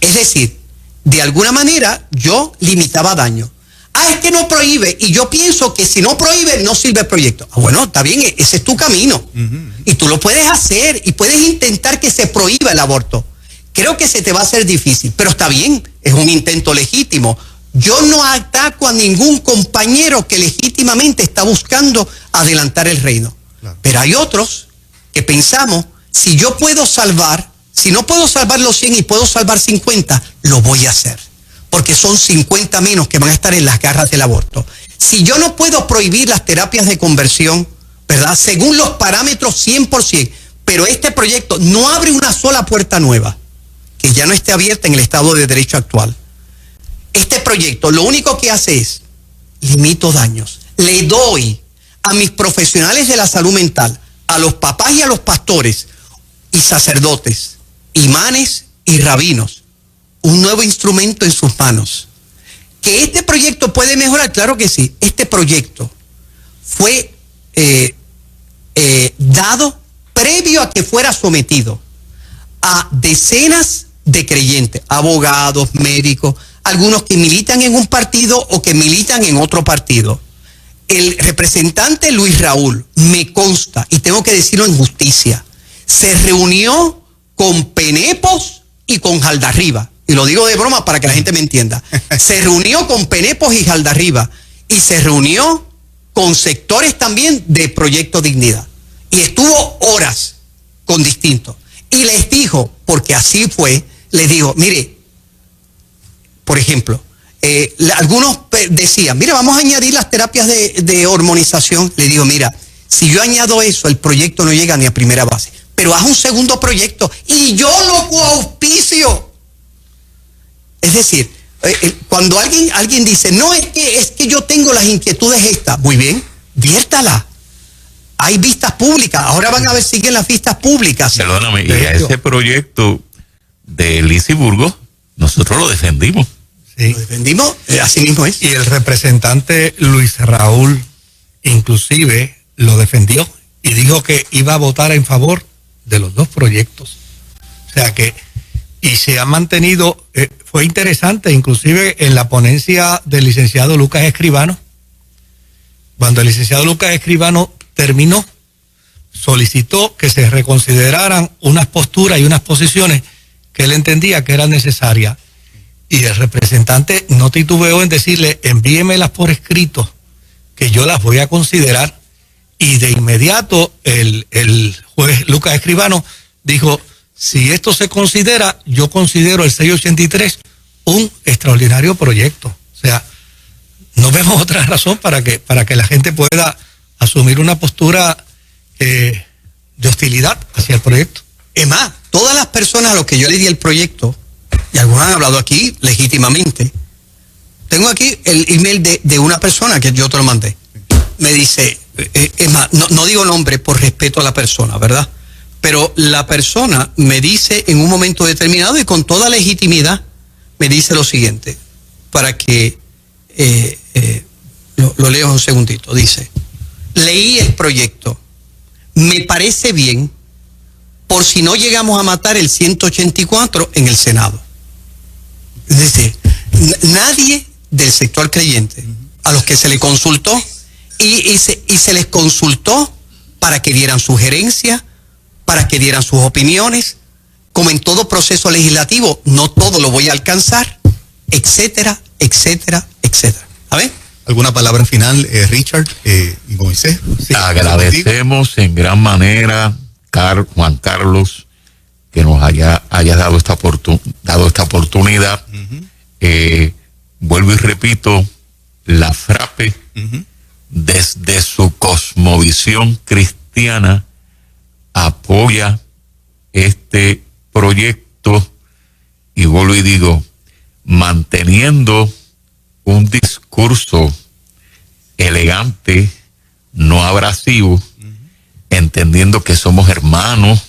Es decir, de alguna manera yo limitaba daño. Es que no prohíbe, y yo pienso que si no prohíbe no sirve el proyecto. Bueno, está bien, ese es tu camino. Y tú lo puedes hacer y puedes intentar que se prohíba el aborto. Creo que se te va a hacer difícil, pero está bien, es un intento legítimo. Yo no ataco a ningún compañero que legítimamente está buscando adelantar el reino. Claro. Pero hay otros que pensamos, si yo puedo salvar, si no puedo salvar los 100 y puedo salvar 50, lo voy a hacer. Porque son 50 menos que van a estar en las garras del aborto. Si yo no puedo prohibir las terapias de conversión, ¿verdad? Según los parámetros 100%, pero este proyecto no abre una sola puerta nueva que ya no esté abierta en el Estado de Derecho actual. Este proyecto lo único que hace es limito daños. Le doy a mis profesionales de la salud mental, a los papás y a los pastores y sacerdotes, imanes y rabinos, un nuevo instrumento en sus manos. ¿Que este proyecto puede mejorar? Claro que sí. Este proyecto fue dado previo a que fuera sometido a decenas de creyentes, abogados, médicos, algunos que militan en un partido o que militan en otro partido. El representante Luis Raúl, me consta, y tengo que decirlo en justicia, se reunió con Penepos y con Jaldarriba. Y lo digo de broma para que la gente me entienda. Se reunió con Penepos y Jaldarriba y se reunió con sectores también de Proyecto Dignidad. Y estuvo horas con distintos. Y les dijo, porque así fue, les dijo, mire, por ejemplo, algunos decían, mira, vamos a añadir las terapias de hormonización. Le digo, mira, si yo añado eso, el proyecto no llega ni a primera base. Pero haz un segundo proyecto y yo lo coauspicio. Es decir, cuando alguien dice, no, es que yo tengo las inquietudes estas, muy bien, viértala. Hay vistas públicas, ahora van a ver, siguen las vistas públicas. Perdóname, y a ese proyecto de Lizy Burgos, nosotros lo defendimos. Sí. Lo defendimos, así mismo es. Y el representante Luis Raúl inclusive lo defendió y dijo que iba a votar en favor de los dos proyectos. O sea que y se ha mantenido, fue interesante, inclusive en la ponencia del licenciado Lucas Escribano, cuando el licenciado Lucas Escribano terminó, solicitó que se reconsideraran unas posturas y unas posiciones que él entendía que eran necesarias. Y el representante no titubeó en decirle, envíemelas por escrito, que yo las voy a considerar. Y de inmediato el juez Lucas Escribano dijo, si esto se considera, yo considero el 683 un extraordinario proyecto. O sea, no vemos otra razón para que la gente pueda asumir una postura de hostilidad hacia el proyecto. Es más, todas las personas a los que yo le di el proyecto, y algunos han hablado aquí legítimamente, tengo aquí el email de una persona que yo te lo mandé. Me dice, es más, no digo nombre por respeto a la persona, ¿verdad? Pero la persona me dice en un momento determinado y con toda legitimidad, me dice lo siguiente, para que lo leo un segundito. Dice, leí el proyecto, me parece bien, por si no llegamos a matar el 184 en el Senado. Es decir, nadie del sector creyente a los que se le consultó y se les consultó para que dieran sugerencias, para que dieran sus opiniones, como en todo proceso legislativo, no todo lo voy a alcanzar, etcétera, etcétera, etcétera. A ver. ¿Alguna palabra final, Richard y Moisés? Sí, agradecemos en gran manera, Juan Carlos, que nos haya dado esta oportunidad. Vuelvo y repito, la FRAPE, desde su cosmovisión cristiana, apoya este proyecto, y vuelvo y digo, manteniendo un discurso elegante, no abrasivo, entendiendo que somos hermanos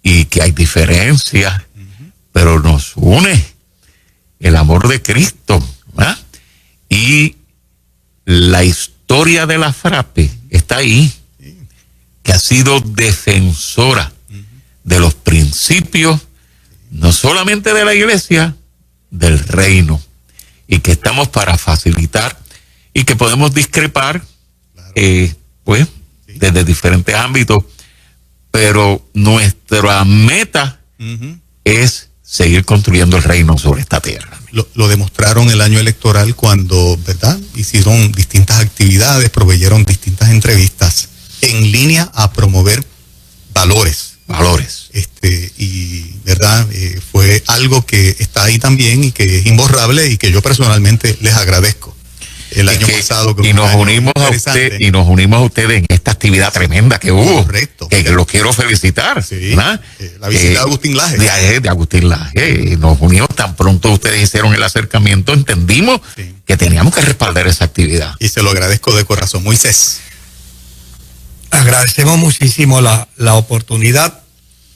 y que hay diferencias, pero nos une el amor de Cristo, ¿verdad? Y la historia de la FRAPE está ahí, que ha sido defensora de los principios, no solamente de la iglesia, del reino, y que estamos para facilitar y que podemos discrepar, pues, desde diferentes ámbitos, pero nuestra meta es seguir construyendo el reino sobre esta tierra. Lo demostraron el año electoral cuando, ¿verdad?, hicieron distintas actividades, proveyeron distintas entrevistas en línea a promover valores. Y verdad, fue algo que está ahí también y que es imborrable y que yo personalmente les agradezco. El año pasado y nos unimos a ustedes en esta actividad tremenda que hubo. Correcto. Que los quiero felicitar. Sí, la visita de Agustín Laje. De Agustín Laje. Nos unimos tan pronto ustedes hicieron el acercamiento, entendimos que teníamos que respaldar esa actividad. Y se lo agradezco de corazón. Moisés. Agradecemos muchísimo la oportunidad.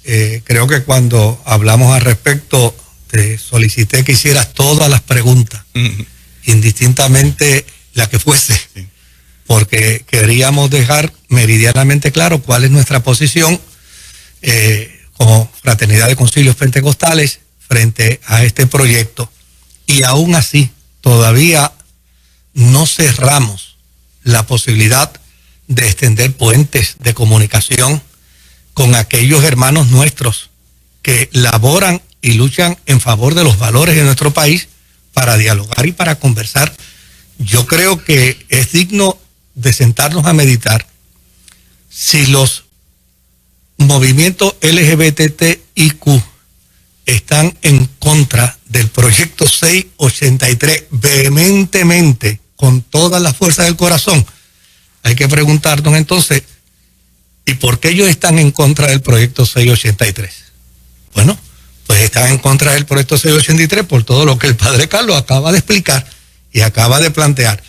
Creo que cuando hablamos al respecto, te solicité que hicieras todas las preguntas, indistintamente la que fuese, porque queríamos dejar meridianamente claro cuál es nuestra posición como Fraternidad de Concilios Pentecostales frente a este proyecto. Y aún así, todavía no cerramos la posibilidad de extender puentes de comunicación con aquellos hermanos nuestros que laboran y luchan en favor de los valores de nuestro país para dialogar y para conversar. Yo creo que es digno de sentarnos a meditar si los movimientos LGBTIQ están en contra del proyecto 683 vehementemente, con todas las fuerzas del corazón. Hay que preguntarnos entonces, ¿y por qué ellos están en contra del proyecto 683? Bueno, pues están en contra del proyecto 683 por todo lo que el padre Carlos acaba de explicar y acaba de plantear.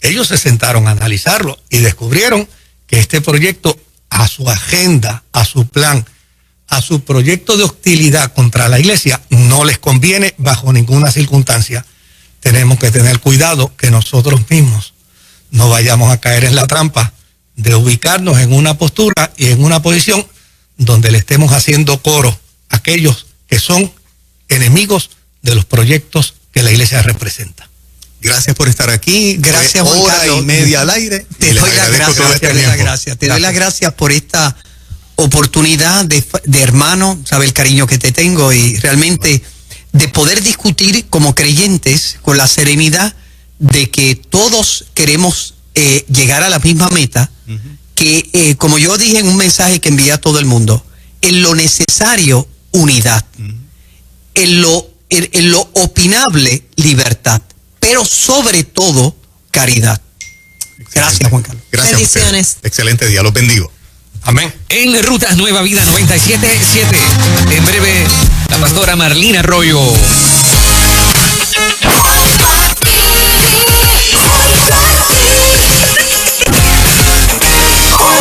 Ellos se sentaron a analizarlo y descubrieron que este proyecto, a su agenda, a su plan, a su proyecto de hostilidad contra la iglesia, no les conviene bajo ninguna circunstancia. Tenemos que tener cuidado que nosotros mismos no vayamos a caer en la trampa de ubicarnos en una postura y en una posición donde le estemos haciendo coro a aquellos que son enemigos de los proyectos que la iglesia representa. Gracias por estar aquí. Gracias, Juan hora Carlos. y media al aire. Te doy las gracias, te doy las gracias por esta oportunidad de hermano, sabe el cariño que te tengo y realmente de poder discutir como creyentes con la serenidad de que todos queremos llegar a la misma meta, que como yo dije en un mensaje que envié a todo el mundo, en lo necesario, unidad, en lo opinable, libertad, pero sobre todo, caridad. Gracias, Juan Carlos. Gracias. Bendiciones. Excelente día, los bendigo. Amén. En Rutas Nueva Vida 97.7. En breve, la pastora Marlene Arroyo.